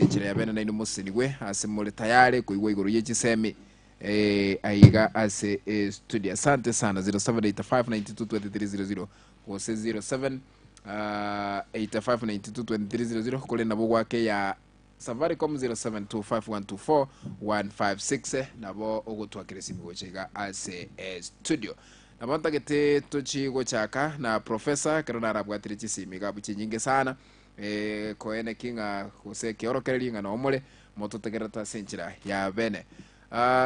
enjira ya bene na ino musiniwe ase muli tayari kuigwa iguru y'ekisemi aiga ase studio. Asante sana. 0785922300 kose 0785922300 kule nabo gwake ya Safaricom 0725124156 nabo ogutwakire simu gochega ase studio. Nabanta gete tochigo chaka na professor karona arabwatire chisimi gabu chinyinge sana koene kinga kose kiorokereri nga no mole moto tegerata senchira ya bene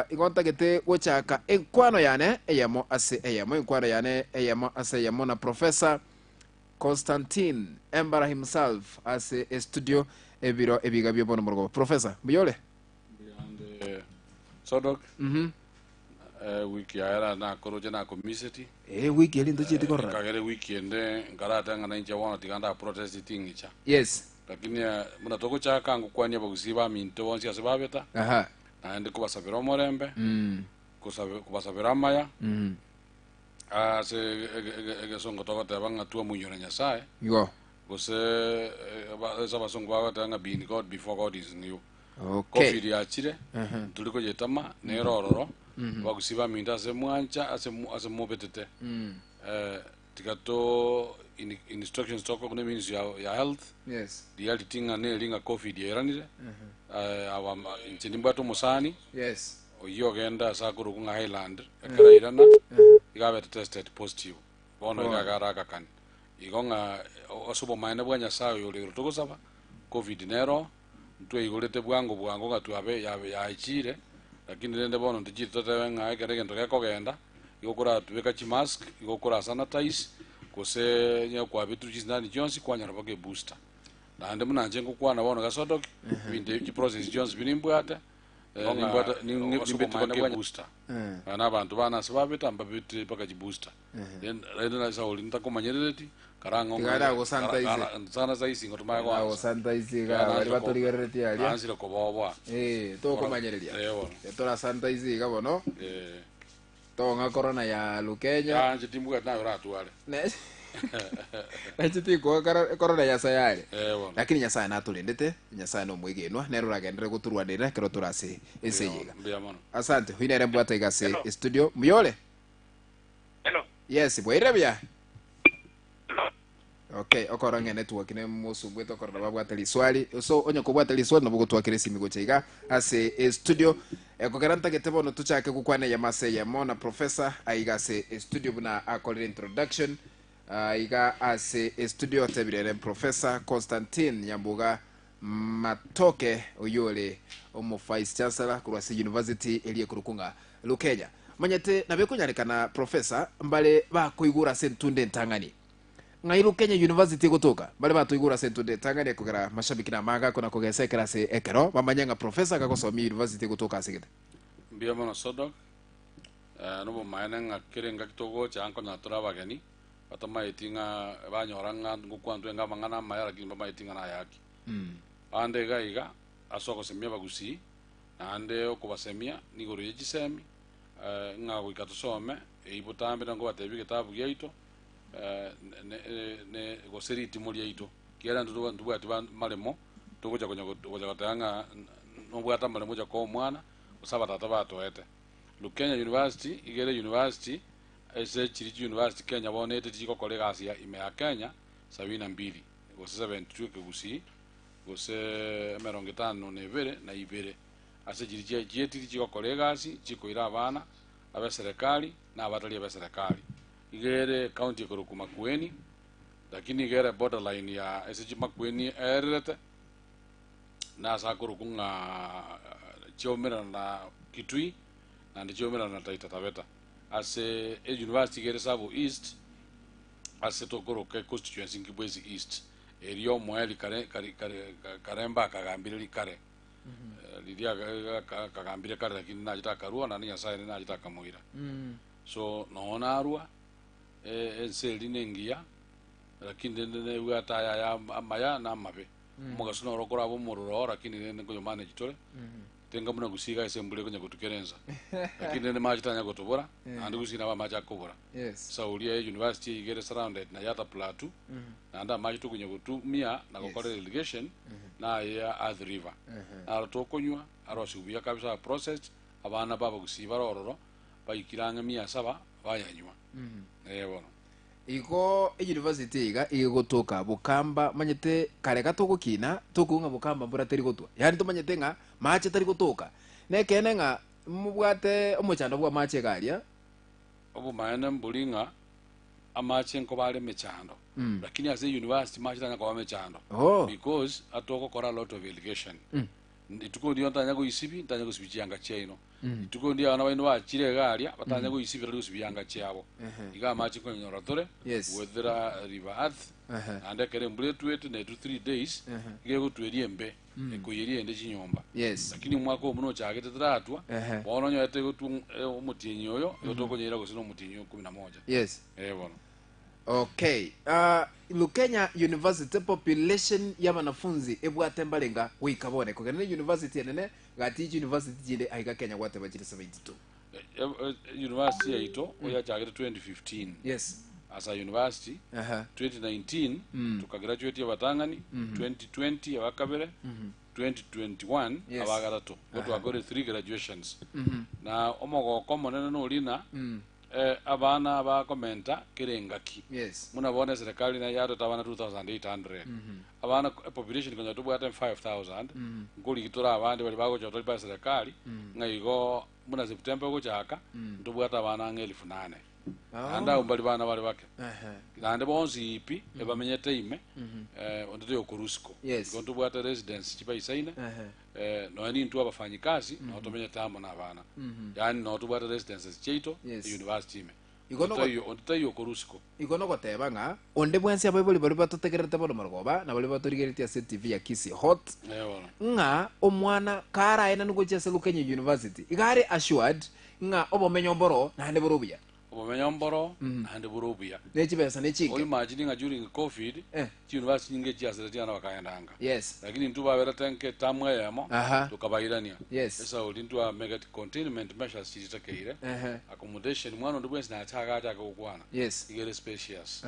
igonta gete gochaka enkwano yane eyamo ase eyamo enkwano yane eyamo ase eyamo na professor Constatine Embara himself ase studio ebiro ebiga byobono morgo. Professor Biyole beyond Sodok wiki era na koroje na community wiki eli ndo chiti korra kagere weekend ngarata ngana inja wana tiganda protest tingicha. Yes, Lakini muna toko chaka ngukwanya bagusiba minto wonsi asibabeta naende kubasabira omorembe kubasabira amaya ase egesongo togoteba ng'atua munyora nyasaye yo gose abasongo bagotanga being God before God is new. okay Covid yachire tuliko jetama nerororo bagusiba minto ase mwancha ase mobetete tikato instructions toko kune means ya health. yes The health tinga ne linga Covid yeranire awa inchindimbato musani yes oyo genda sakuru kunga Highland ekara irana igabe tested positive bono gagara kan igonga osubo maene bwanya sayo yole rutogosaba Covid nero ntwe igolete bwango gatwabe ya ichire lakini nende bono ndijito tebenga ekere gento gekogenda igokora tubeka chi mask igokora sanitize kose nya kwa bitu jisnani Jones kwanya roboge booster nande munanje ngukwana bono gasodok binde chi process Jones binimbwata ni bitu booster ana abantu bana sababita mbabiti paka chi booster then na sauli ntakomanyereti karango tigara go sanitize sana saisi ngotuma kwa go sanitize ga bari batoligereti ali ansira ko bobo to komanyereria tora sanitize ga bono to nga corona ya Lukenya anje timbuga na ratuale ne echiti ko corona ya sayari lakini nyasaye natulindete nyasaye no mwigenwa nero ragendere guturwanira kero turase eseyiga. Asante huinere mbwata igase studio Muyole. Hello. Yes bwire bya okay okorange network ne musumbwe to korona babwateli swali so onye kubwateli swali nabugo twakire simigo chaiga ase studio ekogaranta getebono tuchake kukwane ya mase ya mona professor aigase studio buna akolire introduction iga ase studio tebirere professor Constatine Nyamboga matoke oyole omo vice chancellor kurwasi university elie kurukunga Lukenya manyete nabekunyarikana professor mbale bakoigura sentunde ntangani ngairu Kenya University gutuka bale batuigura sentunde tangani kugera mashabiki na manga kuna kugesekera se ekero mamanyanga professor kakosomi university gutuka sigete mbia mono Sodok no maana ngakire ngakitogo chanko na turabagani batama itinga banyoranga ngukwantu nga mangana mayara kimba itinga na yaki ande gaiga asoko semia bagusi ande okubasemia nigoro yechisemi ngago ikatusome ibutambe ngo batebi kitabu gyaito ne goseri timuli yaito kiera ndu bwati malemo tukuja kuja katanga no bwata malemo ja ko mwana usaba tata batoete Lukenya University igere university ese chiri university Kenya bonete chiko kolega asia ime ya Kenya 72 gose 72 kegusi gose 50 nebere na ibere ase chiri chiri chiko kolega asi chiko ira abana abe serikali na abatali abe serikali igere county kuruku Makueni lakini igere borderline ya ese Makueni erete na sakuru nga chomera na Kitui na ndichomera na Taita Taveta ase university gere Savo East ase tokoro ke constituency ngibwezi East eriyo mweli karemba kagambire kare lidia kagambire kare lakini najita karua na nyasaye najita kamuira so naona arua enseli nengia lakini ne wata ya amaya na mabe muga suno rokora bo mururo lakini ne ko manage tole tenga muna gusiga esembule kunya kutukerenza lakini ne maji tanya kutubura andi gusina ba maji akubura Saudi University igere surrounded na yata plateau na anda maji tukunya kutumia na kokore irrigation na ya Earth River aro tokonywa aro subia kabisa process abana baba gusiba rororo bayikiranga 700 bayanywa bono iko university iga igotoka bukamba manyete kare gatugukina tukunga bukamba mbura teri gotwa yani tumanyete nga mache tari gotoka nekene nga mubwate omuchando bwa mache garia obu maana mbulinga amache nko bale mechando lakini as a university mache tanya kwa mechando because atoko kora lot of irrigation ituko ndio tanya go isibi tanya go sibichanga cheno ituko ndio ana baino bachire garia batanya go isibi tanya go sibichanga chabo iga machi ko nyoratore wethera river earth ande kere mbule twetu na 3 days ige go twerie mbe ekuyerie ende chinyomba lakini mwako muno chagete tratwa bono nyoete go tu omutinyi oyo yotoko nyira go sino mutinyi 11 bono. Okay. Lukenya University population ya wanafunzi ebwate mbalenga wikabone kugana university nene gati university jinde aiga Kenya gwate bajire 72 university yaito oya chagete 2015 as a university 2019 tukagraduate abatangani 2020 abakabere 2021 abagarato goto agore 3 graduations na omogoko monene no lina abana ba komenta kirengaki muna bone serikali na yato tabana 2800 abana population kwenye tubu hata 5000 ngoli kitora abandi bali bago cha tolipa serikali ngaigo muna September go chaka tubu hata abana 1800 anda umbali bana bali bake nande bonzi ipi ebamenyete ime ondoto yokurusko gonto bwata residence chipa isaine no ani ntu abafanyikazi na otomenya tambo na bana yani no tu bwata residences cheito university ime ondoto yokurusko igono goteba nga onde bwensi abo bali batotegerete bono margoba na bali batorigerete CTV ya Kisi hot nga omwana kara ena nugo chese Lukenya University igare assured nga obomenyo mboro na hande borobia obomenyomboro and burubia nechibesa nechinge o imagine nga during covid university nyinge chiasere tiana bakayandanga lakini ntuba bera tanke tamwe yamo tukabairania esa oli ntu mega containment measures chitakeire accommodation mwana ndubwensi na ataga ataka kukwana igere spacious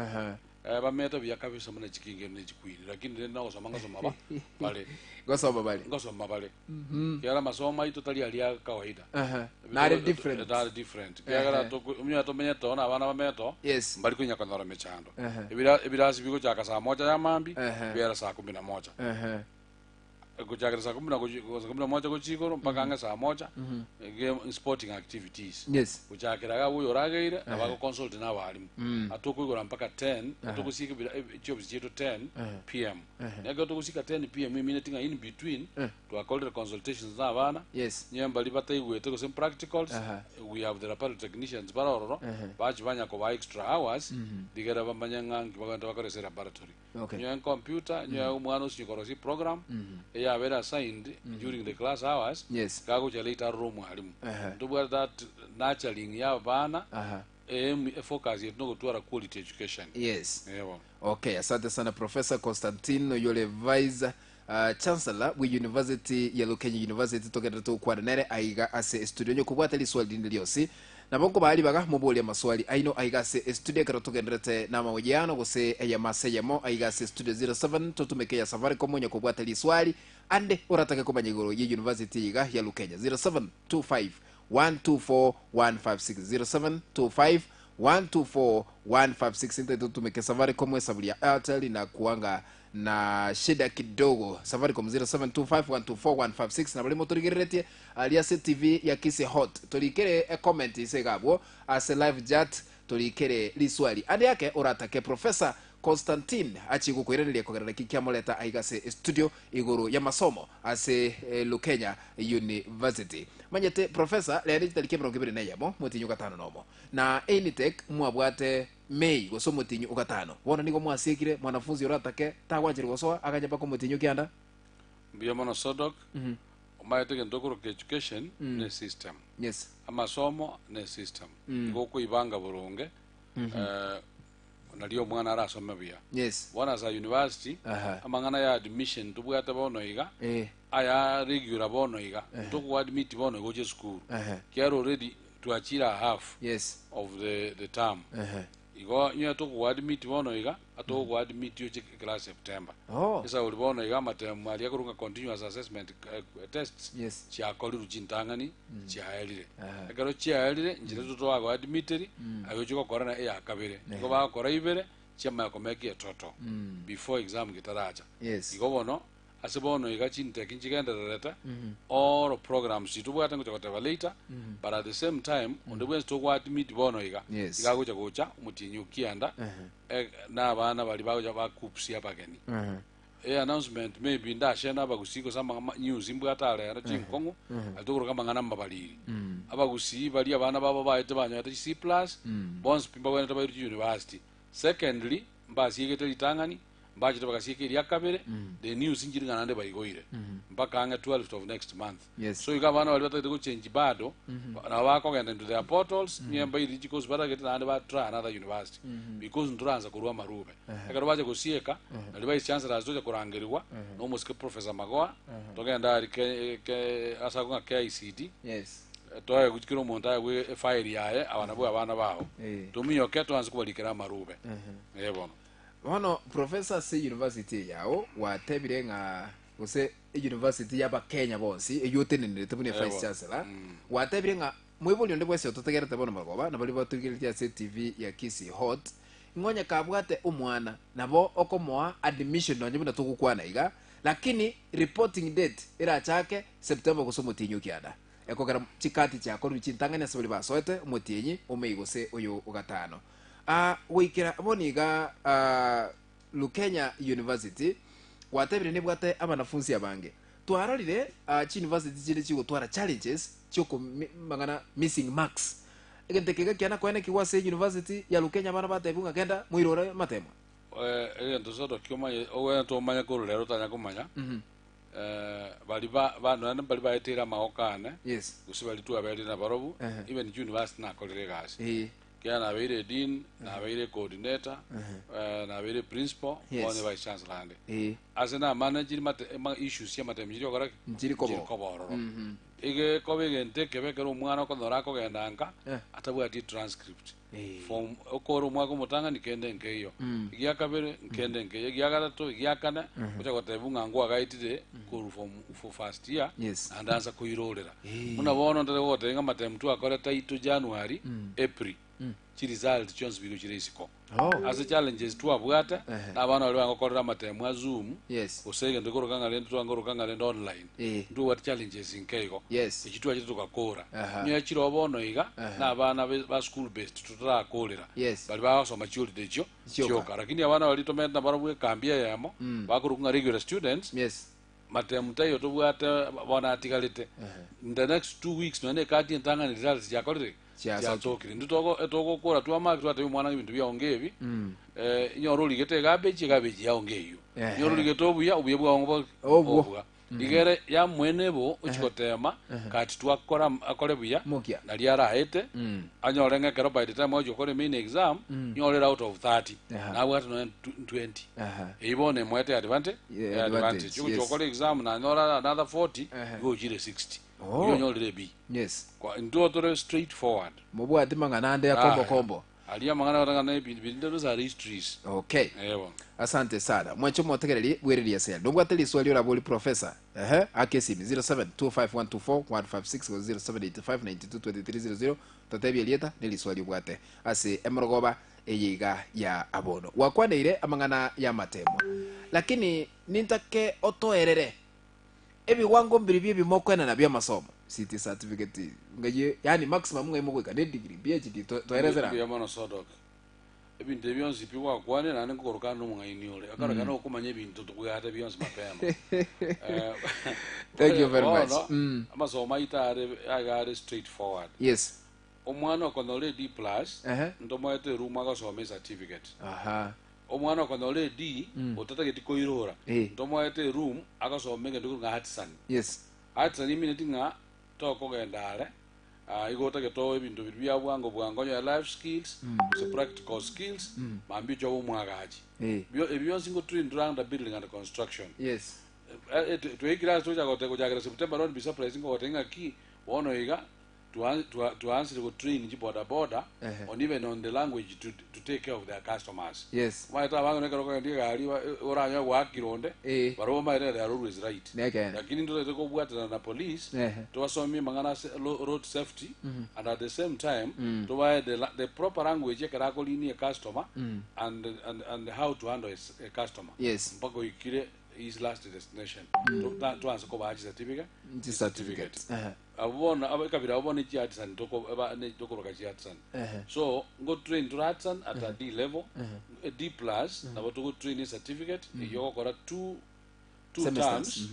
bameta bya kabisa muna chikinge nechikwiri lakini nenda osomanga somaba pale ngosoma bale yara masoma ito tali alia kawaida not different yara to umya to menyeto na bana bameto mbali kunya kanora mechando ibirasi biko chaka saa moja ya mambi biara saa 11 kuchakira saa 11 kuchikoro mpaka anga saa moja game sporting activities kuchakira ga uyo rageire abako consult na walimu atoko igora mpaka 10 atoko sika jobs jeto 10 pm yaga atoko sika 10 pm mimi tinga in between to call consultations na bana nyamba libata igwete ko some practicals we have the laboratory technicians baroro bachi banya ko extra hours digera bambanya baganda bakore laboratory nyo computer nyo umwana usikorosi program ya vera assigned during the class hours kago cha later room mwalimu ndubwa that nurturing ya bana focus yet no to quality education okay asante sana Professor Constatine yole vice chancellor we university ya Lukenya University tokera to kwanere aiga ase studio nyo kubwata liswali ndiliosi na bongo bali baga mubole maswali aino aiga se studio kero togenderete na mahojiano gose ya maseyamo aiga se studio 07 totumeke ya safari komonyo kubwata liswali ande urataka kumanyigoro ya university iga ya Lukenya 0725 124 156 0725 124 ndio tutumeke safari komwe sabuli ya Airtel na kuanga na shida kidogo Safaricom 0725124156 na bali motorigerete alia CTV ya Kisi hot tolikere comment isegabo as live chat tolikere liswali ande yake uratake Professor Constatine achigukwiraniria kugerera kikiamoleta aigase studio iguru ya masomo ase Lukenya University manyete Professor leni talike 20 yamo mutinyu gatano nomo na Enitech mwabwate Mei goso mutinyu ugatano wona nigo mwasikire mwanafunzi uratake tagwanjiri gosoa akanya bako mutinyu kianda biya mono sodok umayete ndokoro education ne system amasomo ne system ngoko ibanga burunge nalio mwana arasoma bia wana za university amangana ya admission tubwata bono iga aya regular bono iga to admit bono go je school care already to achieve half of the term igo nya to admit bono iga ato go admit yo class September esa uri bono iga matem ali akurunga continuous assessment tests cha koliru chintangani cha elire agaro cha elire njire to ago admitted ayo chiko korana ya kabere igo ba kora ibere chama komeki toto before exam gitaraja igo bono asebono iga chinte kinchigenda reta or programs itubwata ngo chakoteva later but at the same time on the way to admit bono iga iga gocha mutinyu kianda na bana bali bagoja bakupsia bageni announcement maybe ndashena bagusiko sama news imbwatale ara chinkongo atokoro kama ngana mbabaliri abagusi bali abana baba baite banyata C+ bonds pimba bwana tabayiru university. Secondly mbasi yegete litangani mbaje tabakasieke lyakabere the news injiringa nande bayigoire mpaka anga 12th of next month so ikabana wali batagete go change bado na wako genda into their portals nyamba iri chikos batagete nande ba try another university because nduranza kurwa marube akaro baje gosieka na liba chance razoja kurangirwa no muske professor Magoa togenda ari ke asakunga KICD toya kuchikiro monta we fire yae abana baho tumiyo keto anze kubalikira marube yebo Wano professor se university yao watebire nga use university yaba Kenya bonsi eyotenene tebune vice chancellor watebire nga mwebuli onde bwese ototegerete bono magoba na bali batugirite ya TV ya Kisi Hot ngonya kabwate umwana nabo okomoa admission onye buna tukukwana iga lakini reporting date ira chake September kusomutinyu kiada ekogera chikati cha koru chintanganya sebuli basoete mutinyi umeigose uyu ugatano wikira boniga Lukenya University watebire ne bwate abanafunzi abange twararire chi university chile chigo twara challenges choko mangana missing marks egentekega kiana kwene kiwase university ya Lukenya bana batebunga kenda mwirore matemo ento soto kyoma owe to manya ko lero tanya kumanya bali bali baetera maokane usibali tu abali na barobu even university na kolere gasi kiana abire dean na abire coordinator na abire principal on the vice chancellor asena manager issues ya matemjiri okora njiri kobororo ige kobegente kebekero umwana ko ndorako gendanga atabwati transcript form okoro mwako mutanga nikende nkeyo igiyakabere nkende nkeyo igiyakarato igiyakana kucha kotebunga ngo agaitire ko form for first year and answer kuirolera munabona ndere wote nga matemtu akora taito January April chi result chons bigo chirisiko as a challenges tu abwata na bana wali wangokorera matemu Zoom usege ndikoro kanga lendo twangoro kanga lendo online ndu what challenges inkego ikitu achitu tukakora nya chiro bono iga na bana ba school based tutara kolera bali basoma chuli decho choka lakini abana wali tomenda barabwe kambia yamo bakurukunga regular students matemu tayo tubwata bona atikalite in the next 2 weeks none kati ntanga results yakorere ya tokiri nditoko etoko kora tu amaki tu ate mwana ibintu byaongebi nyoro ligete gabeji ya ongeyo nyoro ligeto buya ubuye bwa obwa igere ya mwenebo uchikotema kati tu akore buya na liara hete anyorenga kero by the time ojo kore main exam nyore out of 30 na what 20 ibone mwete advantage chukokore exam na nyora another 40 go jire 60 yonyolere B kwa ndo straightforward mobu atimanga nande ya kombo aliya mangana watangana bindu za registries ewa asante sana mwacho mwategereri bwereria sel ndobwa teli swali ola boli professor akesimi 0725124126 totebi elieta neli swali bwate ase emrogoba eyiga ya abono wakwaneire amangana ya matemwa lakini nintake otoerere ebi wango mbiri bimokwena na bya masomo city certificate ngaye yani maximum ngai mugwika ne degree PhD toerezera ya mano sodok ebi ndebionzi piwa kwane na ngoroka no ngai niole akara kana okumanye bintu tukuyata bionzi mapema thank you very much amasomo itare agare straightforward omwana okonole D+ ndomoete room agasome certificate omwana okonole D otatageti koirora ndomoete room agasome ngendo nga artisan artisan iminute nga toko gendale igota to ebintu bibya bwango ya life skills so practical skills mambi jo umwagaji ebyo singo train around the building and construction to ikira to jaga September don't be surprising ko tenga ki wono iga to answer to train border on even on the language to take care of their customers. Yes. My tabango ne ko ndi gali oranya wa kironde baro my they are always right. Lakini ndo ko bwata na police to wasomi mangana road safety and at the same time to why the proper language ekara ko lini a customer and how to handle a customer. Yes. Mpako ikire his last destination to answer ko ba certificate abona abekabira abona iki artisan toko rokaji artisan so go train to artisan at a D level a D plus na go train certificate yo kora two terms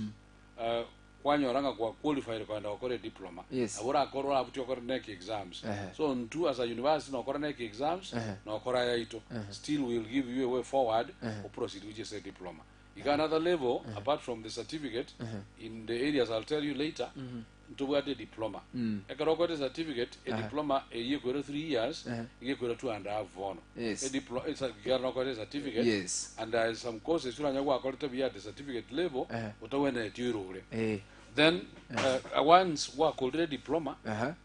kwanyoranga kwa qualified kwenda okore diploma abura akoro abuti okore neck exams so ntu as a university no okore neck exams no okora yaito still will give you a way forward or proceed with a diploma. You got another level apart from the certificate in the areas I'll tell you later to get a diploma. I can get a certificate, a diploma a year go 3 years, you go 2.5 one. Yes. A diploma it's a get a certificate. Yes. And there is some courses you know to be at the certificate level but when a euro. Then once work already diploma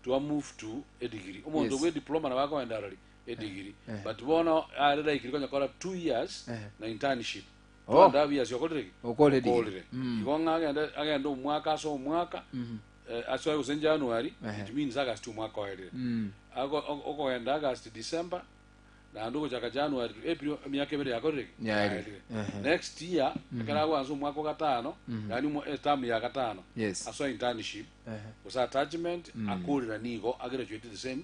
to move to a degree. The way diploma na and a degree. But one I like you're going to 2 years na internship. Oh, that years you're already. You go again do mwaka so mwaka. As I was in January, it means August to mwaka already. I go and August December. Na ndo chaka January April miaka ibere yakorege. Next year akarawa anzo mwaka gatano yani term ya gatano. Aso internship. Kusa attachment akorera nigo agraduate the same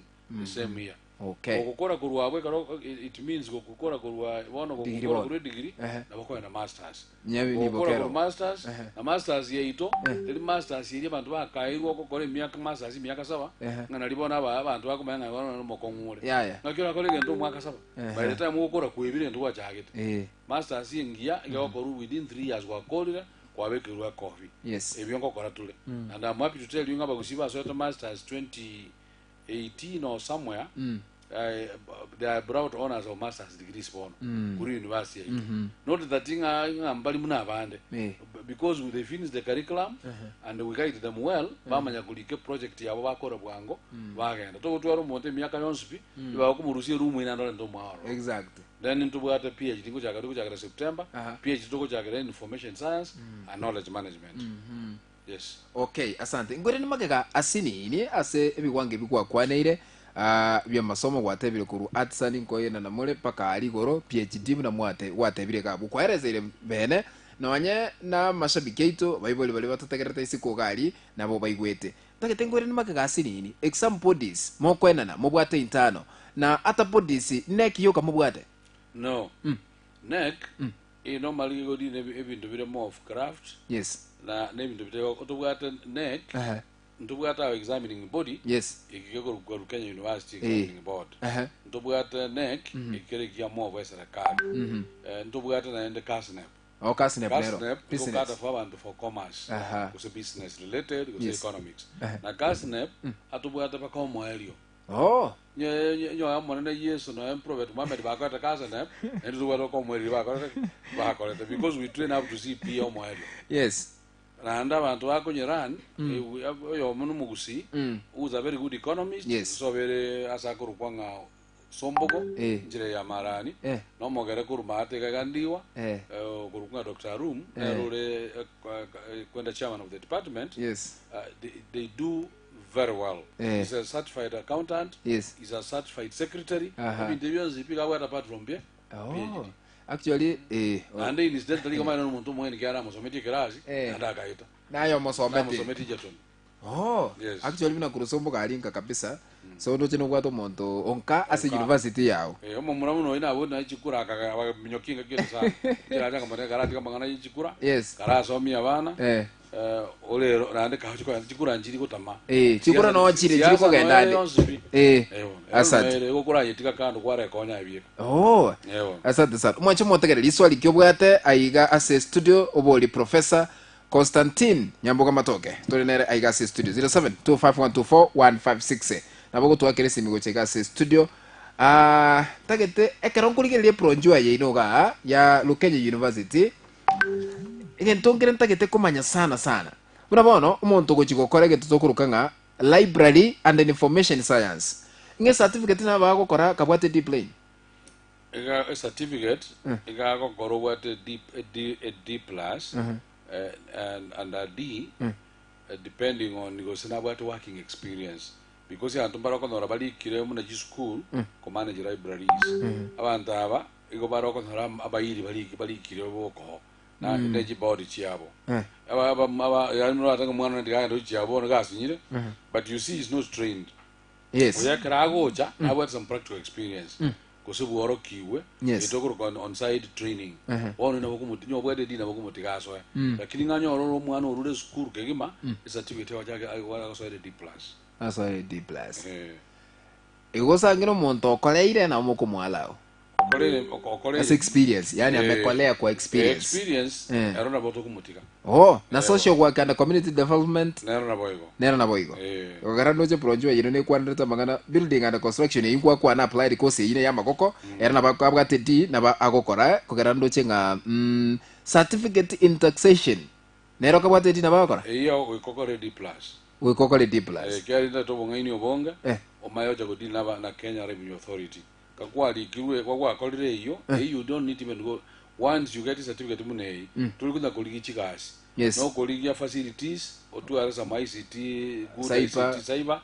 year. Okay. Okukora kurwa it means okukora kurwa one of okukora degree na bako na masters. Nyabi bokero. Masters na masters yeito ili masters yiri bantu bakairwa okukora myaka masters myaka 7 ngana libona abantu bakumanga bana mokongure. Ngakira kolege ndo mwaka 7. By the time okukora kuibire ndo wachagete. Masters yingia ngakora within 3 years kwakolera kwabekirwa coffee. Yes. Ebyonko kora tule. And I'm happy to tell you ngaba kusiba so masters 2018 or somewhere, they are brought honors of master's degrees for Kuri University. Not that thing I'm bande because they finish the curriculum and we guide them well. Bamanya kulike project ya bakora bwango bagenda to gutwara umuntu emyaka yonsipi bakumurusiye room ina ndo mwaro. Exactly. Then into what a PhD go jaga September, PhD to go jaga information science and knowledge management. Yes. Okay, asante. Ngore ni magega asini ni ase ebiwange bikwa kwaneire bya masomo gwatebire kuru artisan nkoyena na mure paka ali goro PhD na mwate watebire ga bukwarezeire bene nonye na mashabiki eito baiboli bali batategereta isiko gali nabo baigwete takete ngore ni magega asini ni exam bodies mo kwenana mo bwate intano na ata bodies neck yoka mo bwate no neck normally go di ebintu bire more of craft. Yes. Na nebintu bite otobwata neck ntobwata examining body. Yes. Ikigego kwa Lukenya University examining board. Ntobwata neck ikiregia more voice la card. Ntobwata na ende casnep. Oh, casnep nero. Business. For abantu for commerce. Kuso business related, kuso economics. Na casnep atobwata pa komo aereo. Oh. Nyo amona na yeso no improvement Muhammad bakata casnep and do what komo aereo bakata because we train up to see PO mo aereo. Yes. Randa bantu bako nyiran yo munu mugusi who's a very good economist. Yes. So very asakuru kwanga sombogo njire ya marani no mogere kurumate kagandiwa kurukunga Dr. Room role kwenda chairman of the department. Yes. They do very well. He's a certified accountant. Yes. He's a certified secretary. Interviews pick away apart from here. Oh. Actually and incidentally kama no muntu mweni kiara musometi kirazi ndakaita nayo musometi jeton. Oh, yes. Actually bina kurusombo kalinga kabisa. So ndo chino kwato muntu onka ase university yao omo muramu no ina wona ichikura aka minyokinga kile sana kiraja kama karati kama ngana ichikura. Yes. Karasomi abana ole rande ka chikura njiri kutama chikura no chiri chiri ko gendande asante gukura yitika kando kware konya ibika. Oh, asante sana mwacho motegere iswali kyobwate aiga ase studio oboli Professor Constatine Nyamboga matoke tolenere aiga ase studio 0725124156 naboko twakere simigo chega ase studio tagete ekeronkuligerie project ye inoga ya Lukenya University egento ngire ntagete kumanya sana buna bono umuntu gukigokora egento tokurukanga library and information science nge certificate na bagukora kabwate deep lane a certificate ega gokoro what a D plus and a D depending on negosina about working experience because ya ntumbara ko nora bali kire mu na school ko manage libraries abantu aba igo baro ko nora abayiri bali kire boko na neji body chiabo aba ya nura atanga mwana ndiga ndo chiabo nga asinyire but you see is not trained. Yes. Oya karagocha I want some practical experience kusibu oro kiwe itokoro on side training ono na bokumuti nyo bwede dina bokumuti gaso lakini nganyo oro mwana orule school kegima certificate wajaga wala so D plus aso D plus igosangiro muntu okoleire na mukumwalao okole as experience yani amekolea kwa experience erona boto kumutika na social work and community development nero na boigo ogarano je project yino ne kwandeta magana building and construction yinkwa kwa na applied course yine ya makoko erona bakabwa tedi na ba agokora kogarando chenga certificate in taxation nero kabwa tedi na bakora iyo ukokore D plus ukokore D plus kyari ndato bongaini obonga omayo jagodini na Kenya Revenue Authority kakwali kiwe kwa kolire iyo you don't need even go once you get a certificate munei tulikunda koligi chikasi no koligi facilities otu arasa ICT good ICT cyber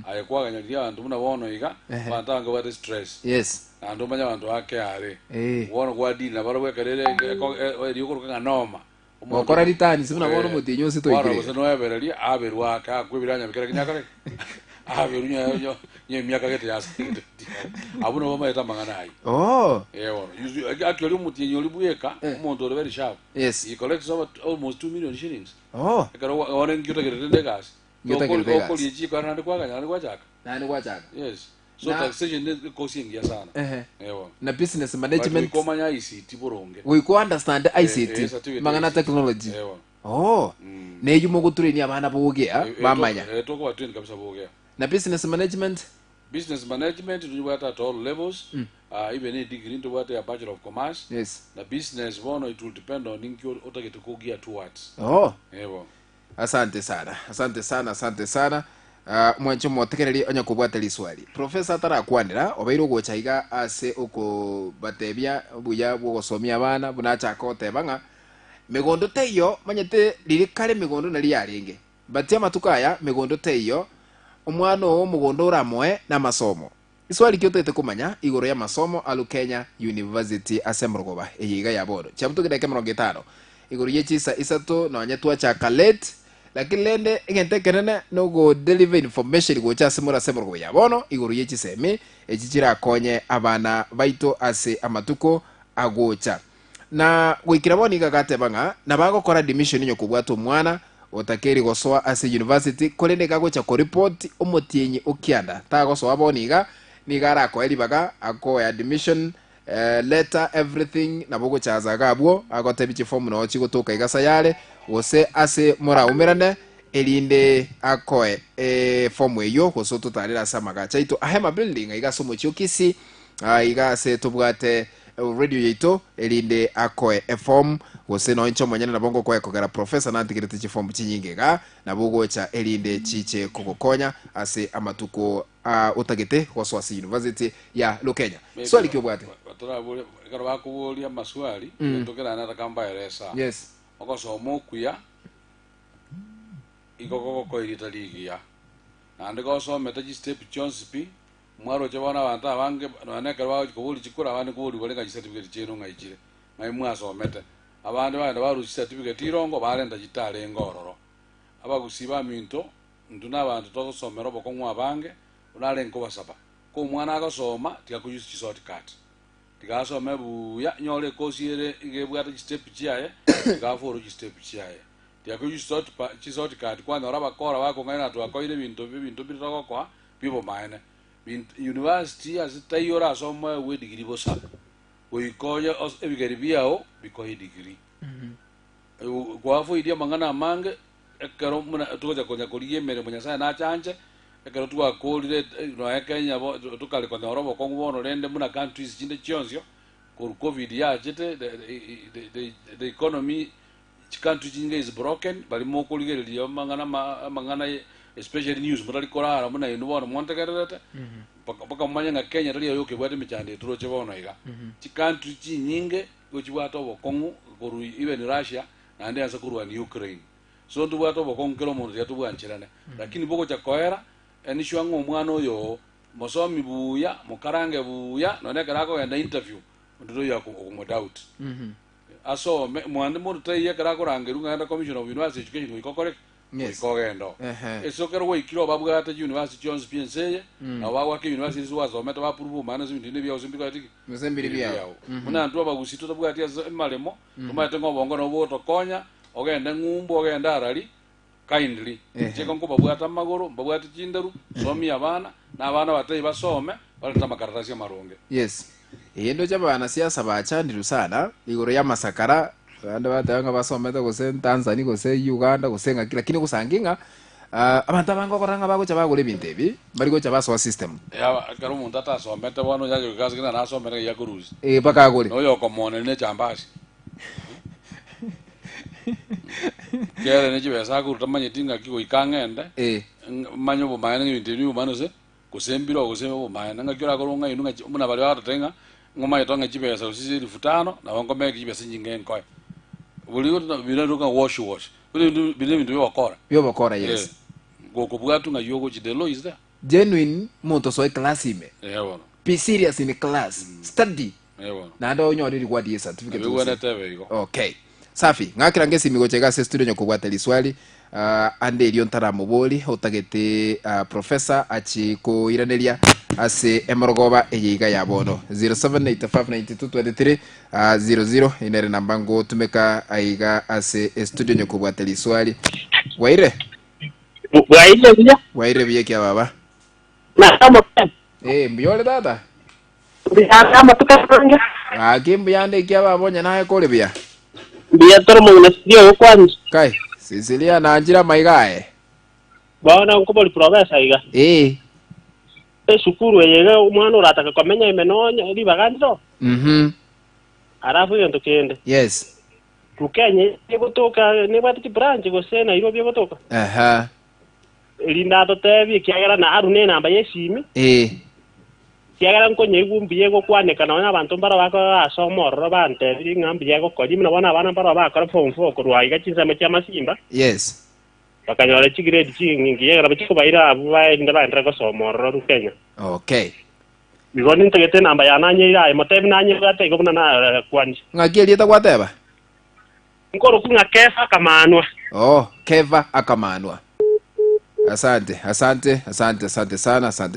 ayakwa ganyalia antu muna wono iga bantanga bade stress antu manya bantu ake are wono kwa dini na barwe karere yokoroka noma okora ritani simuna wono mutinyo sitoikire wano no yaberali aberwa ka kwibiranya bikere kinyakare aberunya miaka gete yasa abuno boma eta mangana ai ewo actually mutinyo libuyeka umuntu ore very sharp he collects almost 2 million shillings ekaro one ngito gete gas ko lichi kwa nandi kwa kanya nandi kwa chaka yes so taxation is costing ya sana ewo na business management ko manya ICT boronge we ko understand ICT mangana technology ne yumo gutureni abana bogia bamanya toko watweni kabisa bogia na business management do what at all levels even a degree into what a bachelor of commerce na business one it will depend on inkyo otagete ko gear towards ewo asante sana mwancho motekereri onya kubwateli swali professor tarakwandira obairo gochaiga ase uko batebia buya bwogosomia abana bunacha kotebanga migondo teyo manyete riri kare migondo nari yaringe batia matukaya migondo teyo omwana wo mugondo uramwe na masomo iswali kyotete kumanya igoro ya masomo a Lukenya University asemrogoba eyiga ya bodo chabutugire ke 50 igoro yechisa isato na wanyatwa cha kalate lakini lende igente kenene no go deliver information go cha semura semrogoba ya bono igoro yechiseme echichira konye abana baito ase amatuko agocha na gwikira boni gagatebanga na bagokora admission nyo kubwato mwana otakeri gosoa ase university kolende gagocha ko report omotienyi okianda tagosoa boniga nigara ko elibaga ako admission letter everything na bogo chazaga abwo agotebichi form no chigotoka igasa yale ose ase mora umerane elinde akoe form eyo gosoto tarira samaga chaito ahema building igasomo chiokisi igase tubwate radio yito elinde akoe form gose no incho manyana na bongo kwa kogera professor na ntigirete chi form chinyingega na bogo cha elinde chiche kogokonya ase amatuko utagete goswasi university ya Lukenya swali kyobwate batora bole karo bakubolia maswali ndokera na takamba eresa okosomo kuya igogoko ko iritaligia na ndiko so metaji step chonspi mwaro chabana abantu abange naneka bawo kubuli chikura abandi kubuli bolenga certificate chino ngaijire ngai mwaso mete abandi bandi baru certificate irongo barenda jitale ngororo abagusiba minto nduna abantu tokosomera bokongwa abange unale nko basaba ko mwana akasoma tikakuyusa shortcut tikasoma buya nyole kosiere igebwata step chiaye tikaforo step chiaye tikakuyusa shortcut kwana oraba kora bako ngaina twakoire bintu bitoko kwa bibo maene university azitayora asoma we degree bosa oikoya ebigeri biao bikoye degree kwafo idia mangana mange ekero muna tukoja konya koliye mere munya sana na chanje ekero twakolire no Kenya tukale konya orobo kongobono rende muna countries chinde chionzio ko covid ya jete the economy country chinge is broken bali moko ligereria mangana especially news mutali korara muna inu bona montegerete paka manya Kenya tali yoke bwate michande turoche bona iga country chinyinge gochibwata obokongu koru even Russia na ande asa kurwa ni Ukraine so ndu bwata obokongu kilo muntu yatu bwanchirane lakini boko cha koera eni shwango omwana oyo mosomi buya mukarange buya none karako enda interview ndu yako mu doubt aso mwande mu taye karako rangeru nganda commission of university education ikokore ikogendo eso kero we kilo babwata university Jones PNC na wawa ke university wazometa bapurubu mana zibindi bya uzimbika atiki muzembiri byao muna ndu abagusito tabwati malemo tumate ngobongo no boto konya ogenda ngumbo ogenda arali kindly cheko ngo babwata magoro babwata chindaru somi abana na abana batayi basome baleta makaratasi ya maronge yes yendo cy'abana siasa bachandiru sana igoro ya masakara banda batanga basometa gose Tanzania gose Uganda gose ngaki lakini gusanginga abantu abango koranga bago cyabagole ibintu ebi bari go cyabaso system ya karo umuntu atasometa bono yaje kazi kina nasometa ya kuruzi bakagole noyo komone ne chambashi kera ne jibesa ku tamanye tinga kiko ikangenda manyo bo mayana ibintu ni umano se kusembiro kusema bo mayana ngakira koronga inunga muna bali watatenga ngoma yitonga jibesa usisi 5000 na wango meki jibesa nyingen koy buli biruka wash bili bintu bakora yes goko bwatu nga yogo jidelo is there genuine muntu so class ime bona be serious in class study bona na ndo nyori ri kwadi certificate wena tebe iko okay safi ngakira ngesi migo chega se studio nyoko bwateli swali ande ilion taramo boli otagete professor achi ko iranelia ase emorogoba eyiga yabono 0785922300 inere nambango tumeka aiga ase studio nyoko bwateli swali waire biye kya baba na kama mbiyole dada kama tukapanga kimbu yande kya baba nya naye kole biya toro mu studio kwanza kai Sicilia na njira maigae bana uko bali professor iga shukuru yega umwana urataka komenya imenonya iri bagando arafu yendo kende yes Lukenya yegotoka ne bati branch go sena iro byegotoka linda to tebi kiagera na arune namba yesimi kiagera nko nyegumbi yego kwaneka na abantu mbara bako asomorro bante biri ngambi yego kodi mna bana bana mbara bako form 4 ko rwaiga chinzame cha masimba yes bakanyora chigrade chingi yegera bachiko baira abuba nda bandra ko somorro Lukenya okay bigoni ntegete namba ya nanye ira motebi nanye gate go na kwani ngakeli ta kwateba nkoro kunga Keva akamanwa Keva akamanwa asante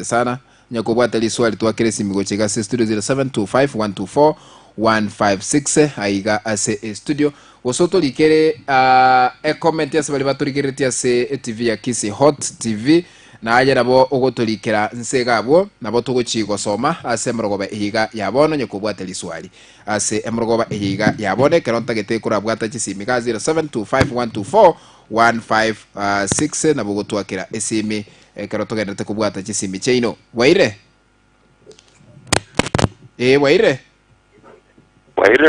sana nyakobwata liswali twakire simigo chega se studio 0725124156 aiga ase studio osoto likere comment ya sabali baturikeretia se TV ya Kisi Hot TV na aja nabo ogotolikera nsega abo nabo tugochigo soma ase mrogoba eyiga yabono nyakobwata liswali ase emrogoba eyiga yabone keronta gete kurabwata chisimiga 0725124156 nabo gotwakira esimi karoto gendete kubwata chisimi cheino waire waire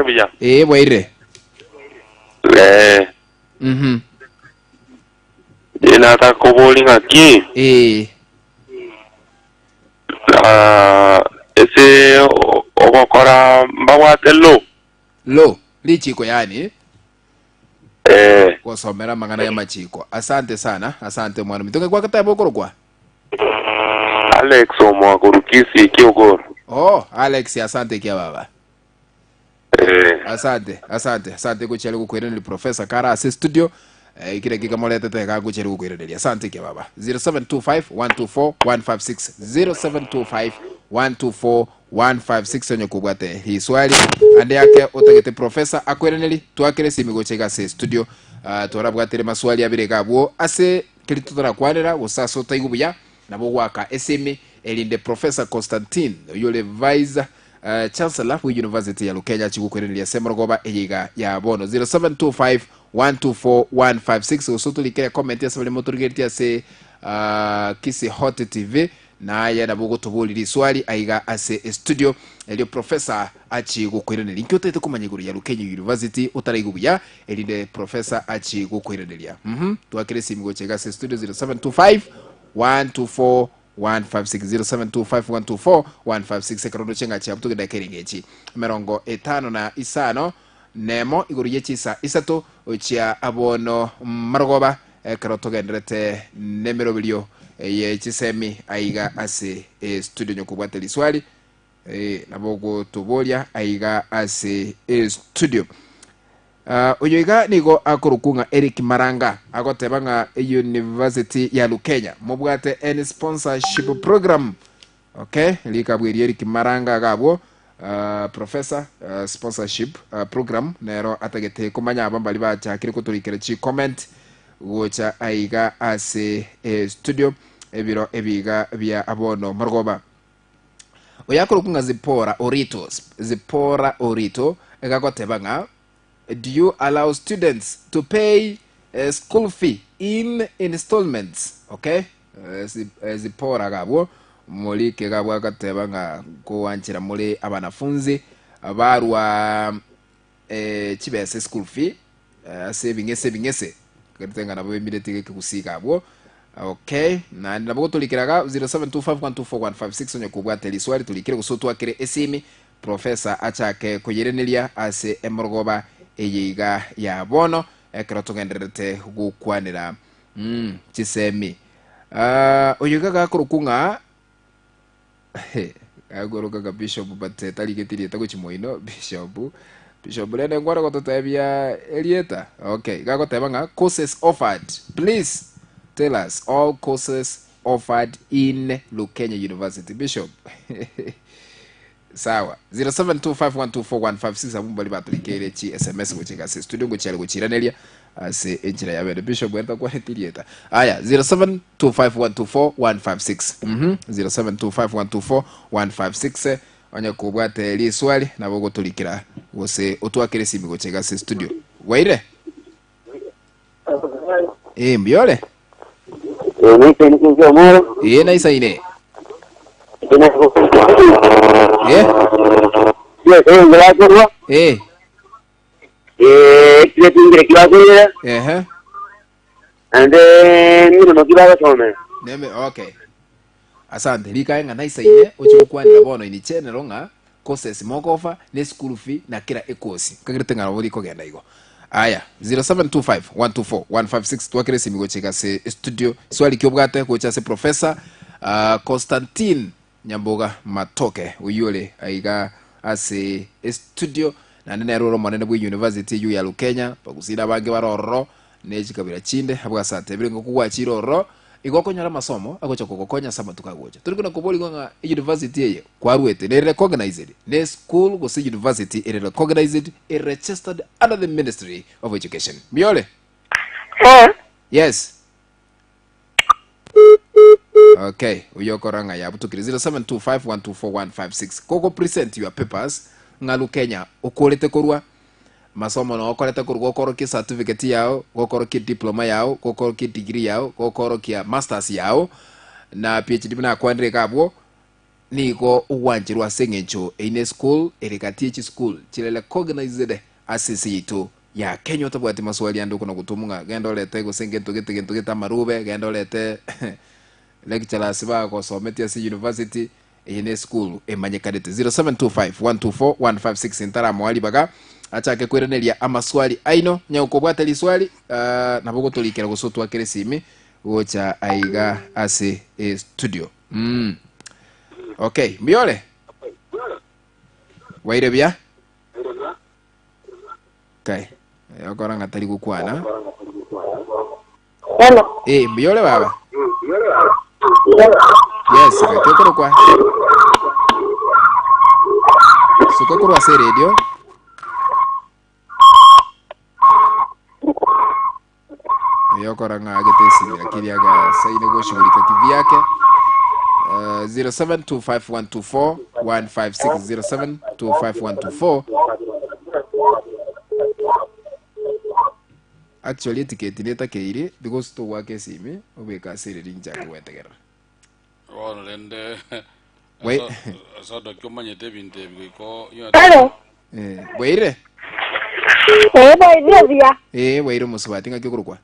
biya waire ina ta koboli ngaki ese ogokora mbawatelo lo lichiko yani kusomera magana ya machiko asante sana asante mwana mitonge kwa kata bokoro kwa Alex omwa kurukisi kiogoro Alex asante kia baba asante kuchele kukwere ni professor kara ase studio kile kikamoleta teka kuchele kukwere asante kia baba 0725124156 0725124156 onyo kubwate hii swali ande yake otagete professor akwereneli twakere simigo chega se studio twarabwatire maswali abire gabwo ase kilitutora kwanera gusaso taigubuya nabo gwaka esemi elinde professor Constatine yole vice chancellor wa university ya Lukenya chigukwereneli semorogoba eyiga ya bono 0725124156 osoto likaya comment ya sabale motorgeti ya se Kisi Hot TV naye nabo tubulira swali aiga ase studio elio professor achi gukwiranira inkyo tete kumanyiguru ya Lukenya University utarayigubuya elinde professor achi gukwiranira twakire simu chega ase studio 0725 124 156 0725 karondo chenga cha butuge dakerengechi merongo etano na isano nemo iguru yechisa isato chia abono marogoba karoto genderete nemero bilio ye chisemi aiga ase studio nyokubwate liswali nabogo tubolia aiga ase studio oyoiga nigo akurukunga Eric Maranga agotebanga University ya Lukenya mubwate any sponsorship program okay likabwiri Eric Maranga gabo professor sponsorship program nero atagete kumanya abambali bacha kiri kuturikira chi comment gocha aiga ase studio ebiro ebiga bya abono margoba oyakurukunga zipora orito egagotebanga do you allow students to pay a school fee in installments okay zipora gabo muri ke gabo agatebanga ko wanchira muri abanafunzi abarwa chibese school fee saving katenga nabo immediately kusika abo okay na nabo tulikiraga 0725124156 onye kubwate liswali tulikire kusotwa kire esimi professor achake kuyirenelia ase emorgoba eyiga ya bono ekratogenderete gukwanira chisemi oyuga gakurukunga agoroka ga bishop but taliketiri takuchimoino bishop lene ngwara gototabia elieta okay gagotebanga courses offered please tell us all courses offered in Lukenya University bishop sawa 0725124156 abumbali batulikere chi SMS gochega se studio gochale gochiranelia ase enjira ya bede bishop wenda kwa hetilieta aya 0725124156 0725124156 onya kubwate li swali nabo gotulikira gose otwakire simi gochega se studio waire mbiole na isaine and then no kibaga some neme okay asante likaenga na isaine ochukwanira bono ini channel nga courses mokofa ne school fee na kila ekosi kagiritenga buri kogenda igo aya 0725124156 twakire simi gocheka se studio swali kyobwate gocha se professor Constatine Nyamboga matoke uyole aiga ase studio na nene roro monene bwe university yu ya Lukenya bagusira bange baroro nechikabira chinde habwa sate birengo kuwa chiroro igokonyara masomo agocha kokokonya sama tukagocha turikuna kuboli nga university ye kwarwete ne recognized ne school go se university is recognized is registered under the Ministry of Education miole yes okay uyokoranga ya butukiri 0725124156 koko present your papers nga Lukenya okolete korwa masomo no okolete korwa okoroki certificate yao okoroki diploma yao okoroki degree yao okoroki masters yao na PhD bina kwandire kabwo niko uwanjirwa sengencho ine school erikati school chilele recognized asisitu ya Kenya tabwati maswali ando kuna kutumunga gendo lete go sengento gete marube gendo lete lecturers ba ko sometia si university ine school emanyekadete 0725124156 intara mwali baga achake kwerenelia amaswali aino nyakobwata liswali nabogo tolikera gusotwa keresimi wocha aiga ase studio okay miole waire bia okay yakora ngatari gukwana hello miole baba yes kakekoro kwa sukokoro wa radio yokora nga agetesi akiriaga saine go shugulika TV yake 0725124156 0725124156 actually ticket neta keire because to wake simi obeka sere rinja kwetegera Ono lende. Wait. So dokumanyete binte biko. Hello. Waire. Bia. Waire musubati ngakikurukwa.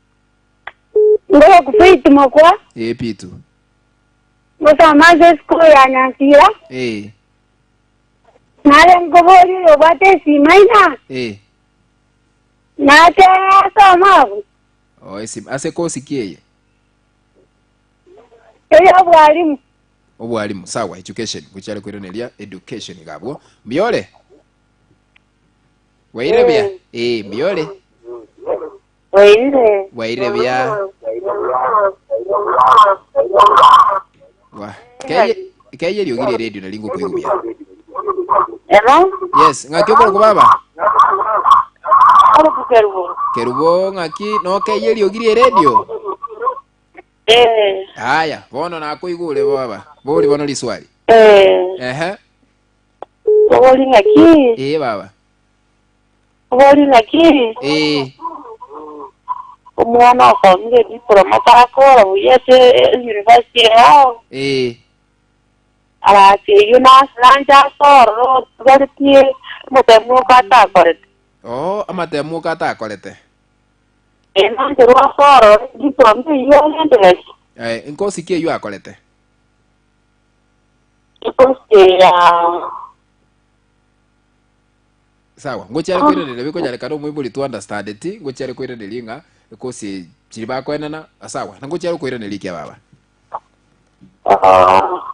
Ngoja kufitu makwa. Pitu. Ngoja maze school ya Nyansira. Nale ngobori obate simaina. Nate asamavu. Esim ase kosi kieye. Obwalimu. Obwalimu sawa education kuchale kwironelia education gabwo. Mbiole. Waire bia. Mbiole. Waire bia. Wa. Kaya liogire radio na lingo kwigubia. Yes, ngakyo ko baba. Kerubo ngaki no kaya liogire radio. Haya, bono na kuigule baba. Boli bono liswali. Boli ngaki. Baba. Boli ngaki. Umwana akamye diploma takora uyete university hao. Ala ti Yunus lanja soro garti mutemu kata korete. Amatemu kata korete. Nanje ro soro diploma yo ndele. Nkosi ke yo akorete. Nkosi sawa ngochare kwirere biko nyale karo mwibuli to understand it ngochare kwirere linga kosi chiriba kwenana sawa na ngochare kwirere likia baba.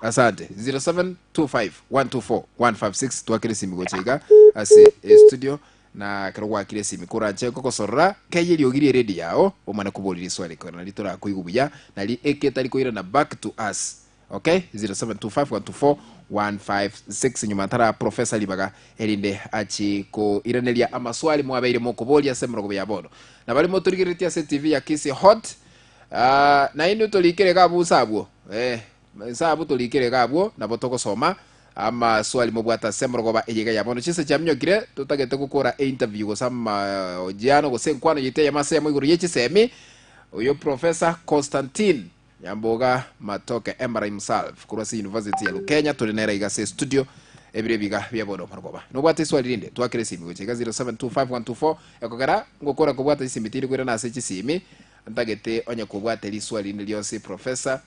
Asante 0725124156 twakire simi gochiga ase studio na karwa kire simi kuranche koko sorra kayiri ogiri ready yao omana kuboliri swali kona litora kuigubuya na li eketali koira na back to us. Okay, 0725124156 nyuma tara Professor Libaga elinde achi ko iranelia amaswali mwabaire mokobolia semro go yabono na bali moturigiritia TV ya Kisi Hot na ino tolikere gabu sabwo sabu tolikere gabwo na botoko soma ama swali mobwata semro go ba ejega yabono chise chamnyo kire tutagete gukora interview go sama ojiano go senkwano yite ya masemo iguru yechi semi uyo Professor Constatine Nyamboga matoke Emra himself kurasi University ya Lukenya tulinera igase studio ebire biga byabono margoba no bwate swali rinde twakire simi gochega 0725124124 ekogara ngokora ko bwate simi tiri kwira na sechi simi ntagete onye ko bwate li swali rinde lyose Professor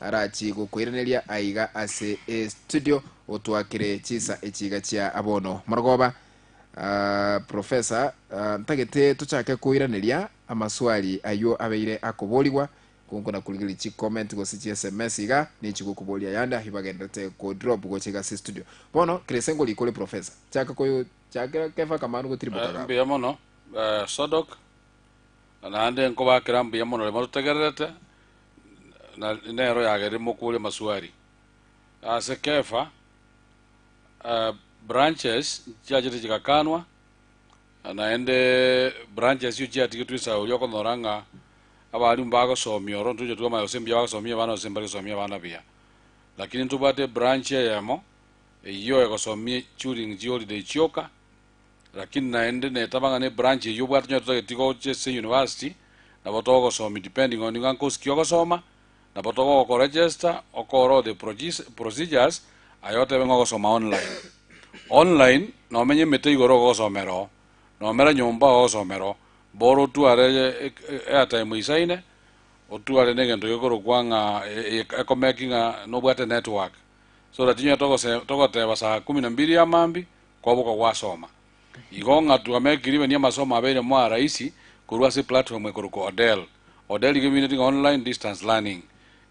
arachi gukwireneria aiga ase studio otwakire chisa echiga chia abono margoba Professor ntagete tuchake kuiraneria amaswali ayo abeire akoboliwa kunkona kuligili chi comment go si SMS iga ni chikukubolia yanda hibagendete ko drop go chega si studio bono kresengo likole Professor chaka koyo chaka kefa kamanu go tribuka ga mbiya mono sodok na ande nko bakira mbiya mono le motegerete na nero yagere mokule maswari ase kefa branches chajete chikakanwa na ende branches yu chia tikitwisa ulioko noranga abali mbago somyo ron tuje tuwa mayo sembia bago somyo bana sembali somyo bana bia lakini tubate branch yamo iyo yako somyo during holiday chioka lakini naende ne tabanga ne branch yo bwatu nyoto tiko chese university na botogo somi depending on nganko skio soma na botogo ko register okoro the procedures ayote bengo ko soma online no menye mete igoro ko somero no mera nyomba ko somero boro tu are airtime isaine otu are negento yokoro kwanga ekomekinga no bwate network so that you toko te basa 12 ya mambi kwa boko wasoma igonga tu amekiribe ni masoma abere mwa raisi kurwa si platform ekoro odel community online distance learning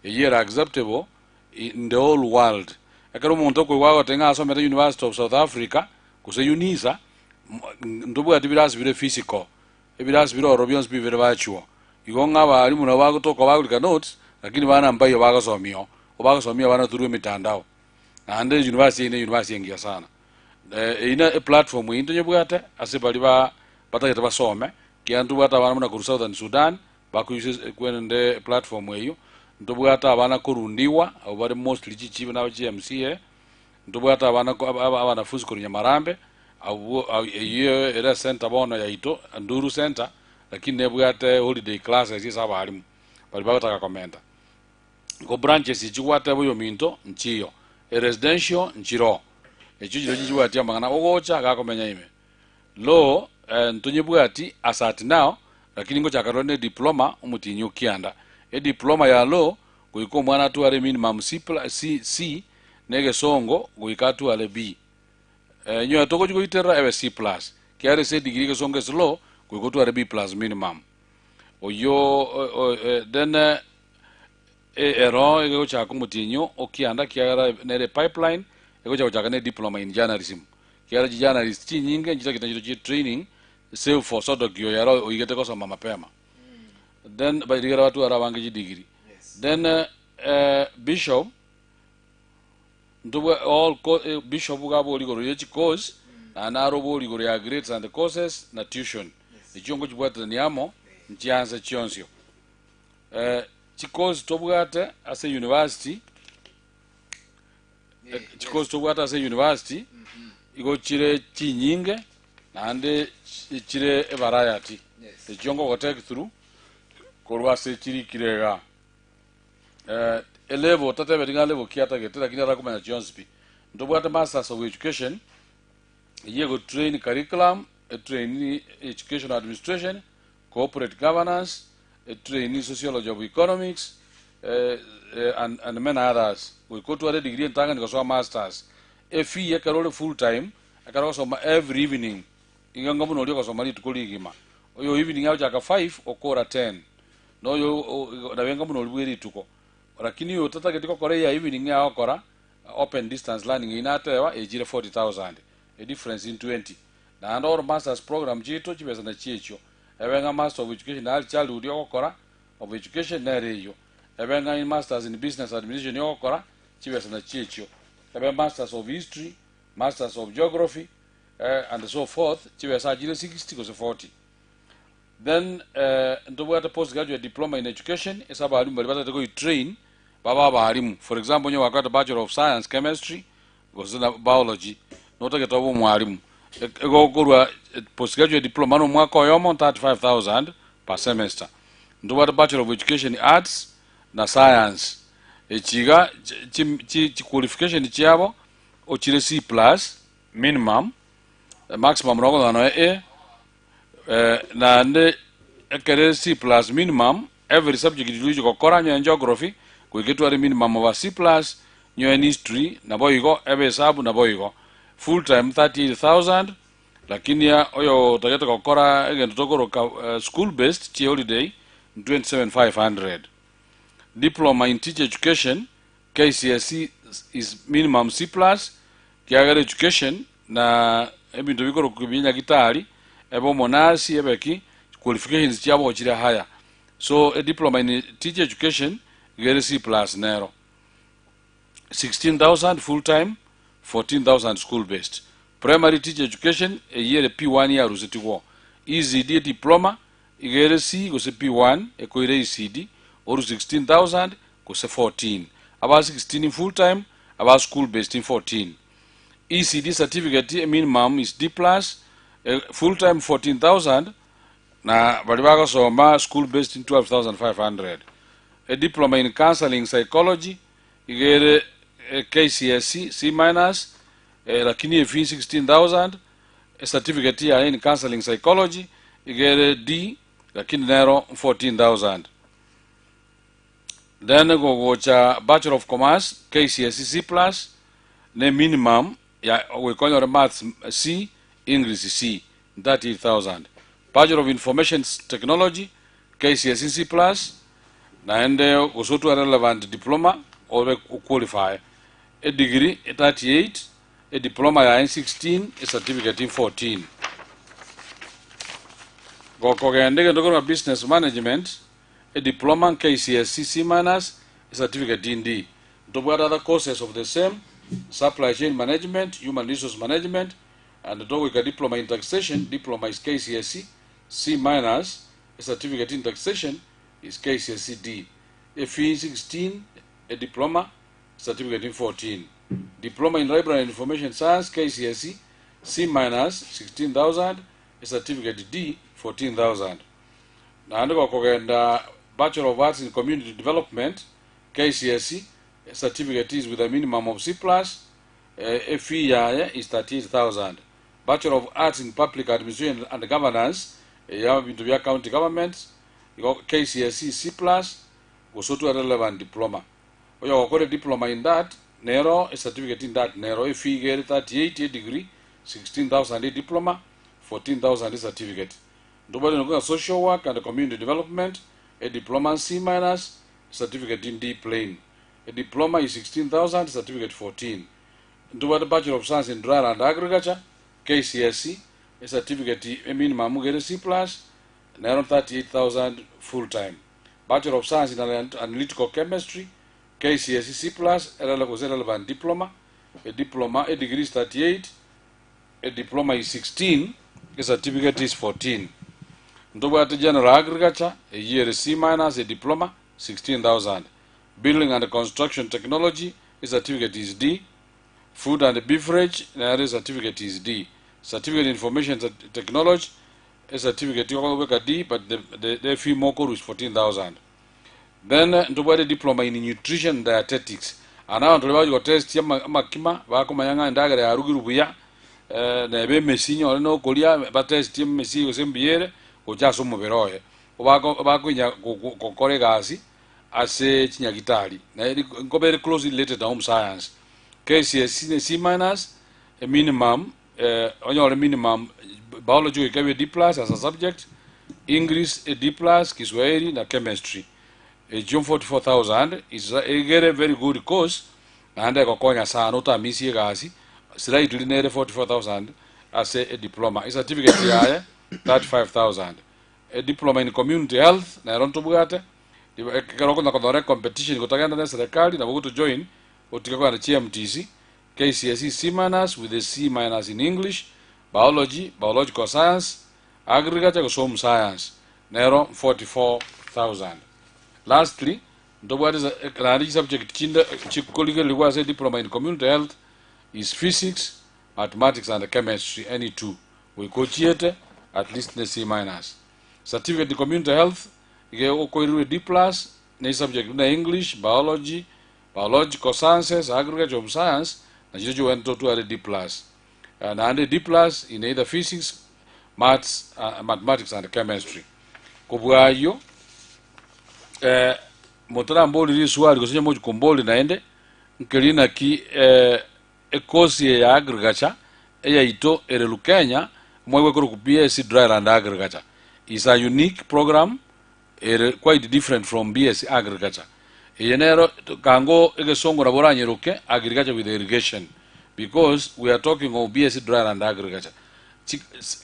a year acceptable in the whole world ekero muntu ko wago tenga asomera University of South Africa kuse unisa ndubu atibiras bire physical ebiras biro robions bi vere virtual igonga bali muno bago to ko bago notes lakini bana mbayo bago somio bana turu mitandao ande university ngia sana ina platform into nyebwate asibali ba batageta basome kiantu bata bana muna ku Southern Sudan bakuyise kwende platform eyo ndobwata abana kurundiwa abo bari mostly chichibe na GMCA ndobwata abana fuzi kurunya marambe abo iyo era center bona yaito nduru center lakini nebwate holiday classes isa abalimu bali bataka komenta ko branches ichikwata boyo minto nchiyo residential nchiro ekyo kiro kichikwata mangana ogocha gakomenya ime lo ntunyibwati asat now lakini ngo chakarone diploma umutinyu kianda diploma ya lo goiko mwana tu ale minimum C nege songo goika tu ale B nyo toko go itera ebe C+ kiare se degree ke songo slow goiko tu ale B+ minimum oyo then ero ego cha kumutinyu okianda kiara nere pipeline ego cha chakane diploma in journalism kiara journalist nyinge njita kitanjito training save for sodo kyo yaro oigete ko soma mapema then by digara watu arabangi degree then bishop nduwe all bishop gabo ligoro yechi course na arobo ligoro ya grades and courses na tuition ichongo chibwata niamo nchianza chonsio chikozi tobwate as a university chikozi tobwate as a university igo chire chinyinge nande chire variety ichongo go take through korwa se chiri kirega level tatebe dinga level kiata gete lakini arakumanya chonspi ndobwate masters of education yego train curriculum train education administration corporate governance trainee sociology of economics and many others we go to a degree and tanga so masters fee ya karole full time akaro so every evening inganga muno lyo so mali tukoligima oyo evening ya jaka 5 okora 10 no yo dawenga muno libweri tuko lakini yo tata ketiko korea evening ya okora open distance learning inatewa ejire 40,000 a difference in 20 na andor masters program jito chibeza na chicho ebenga master of education al childhood yokora of education nereyo ebenga in masters in business administration yokora chibesa na chicho ebenga masters of history masters of geography and so forth chibesa ajile 60 ko 40 then ndobwata postgraduate diploma in education esaba alimu bali batata go train baba alimu for example nyo wakata bachelor of science chemistry gozina biology notake tobo mwalimu ego gorwa postgraduate diploma no mwaka oyomo 35,000 per semester ndobwata bachelor of education arts na science echiga chi qualification chiabo ochire C+ minimum maximum rogo no na nde ekere C+ minimum every subject ilujo kokora nyo geography kuigetu ari minimum of C+ nyo history na boyigo ebe sabu na boyigo full time 38,000 lakini ya oyo tageta kokora egento tokoro school based chi holiday 27,500 diploma in teacher education KCSE is minimum C+ kiagara education na ebintu bikoro kubinya gitari ebo monasi ebeki qualifications chiabo chira higher so a diploma in teacher education gere C+ nero 16,000 full time 14,000 school based primary teacher education a year P1 year rusetigo ECD diploma igere C go se P1 e ko ire ECD or 16,000 go se 14 about 16 in full time about school based in 14 ECD certificate minimum is D+ full time 14,000 na balibaga soma school based in 12,500 a diploma in counseling psychology igere KCSE C- lakini fee 16,000 a certificate ya in counseling psychology igere D lakini nero 14,000 then go cha bachelor of commerce KCSE C+ ne minimum ya we call maths C English C 30,000 bachelor of information technology KCSE C+ na ende usotu relevant diploma or qualify a degree 38 a diploma ya 16 a certificate in 14 go kogende ndogoro business management a diploma KCSE C- a certificate in D to what other courses of the same supply chain management human resource management and do we got diploma in taxation diploma is KCSE C-, a certificate in taxation is KCSE D a fee 16 a diploma certificate in 14 diploma in library and information science KCSE C- 16,000 a certificate D 14,000 na andiko kogenda bachelor of arts in community development KCSE certificate is with a minimum of C+. A fee is 38,000. Bachelor of Arts in Public Administration and Governance, you have into your county governments, you got KCSE C+, also to a relevant diploma. You got a diploma in that, narrow, a certificate in that, narrow, a fee get 38 degree, 16,000 diploma, 14,000 certificate. Double social work and community development, a diploma in C-, certificate in D plain. A diploma is 16,000, certificate 14. Double Bachelor of Science in Dryland Agriculture, KCSE, a certificate a minimum get a C+, narrow 38,000 full time. Bachelor of Science in Analytical Chemistry, KCSE C+, a relevant diploma. A diploma, a degree is 38, a diploma is 16, a certificate is 14. Double General Agriculture, a year is C-, a diploma, 16,000. Building and Construction Technology, a certificate is D. Food and Beverage, a certificate is D. Certificate in Information Technology, a certificate is D, but the fee more is 14,000. Then, a diploma in Nutrition and Dietetics. And now, to test Makima, Vakumayanga and Daga, Aruguya, Nebe Messinio, or no Korea, but test Tim Messi was MBA, or just some Veroe, Vakuya Koregasi, as a Chignagitari. Go very closely related to home science. KCSE C-, a minimum, on your minimum, biology you can be D+ as a subject, English a D+, Kiswahili na chemistry. A June 44,000 is a very good course, and I got sana nota misi gasi, slightly near 44,000 as a diploma. A certificate here 35,000. A diploma in community health, na ronto bugate. The competition got again the serikali na to join. Utikakwa na CMTC, KCSE C- with a C- in English, Biology, Biological Science, Agriculture, Home Science, Nero 44,000. Lastly, the what is a subject Chikoligally was a diploma in Community Health is Physics, Mathematics and Chemistry, any two. We coach at least the C-. Certificate in Community Health, you get D+, a subject in English, Biology, Biological Sciences, Agriculture, Home Science, and you went to a D+. And a D+ in either Physics, Maths, Mathematics and Chemistry. Kubuayo, Motara Mboli swali kusenye moja kumboli naende, nkelina ki ekosi ya agriculture, eya ito ere Lukenya, mwewe kuru BSc Dryland Agriculture. It's a unique program, quite different from BSc Agriculture. Yenero kango egesongo na bora nyeruke agriculture with irrigation, because we are talking of BSc Dryland Agriculture.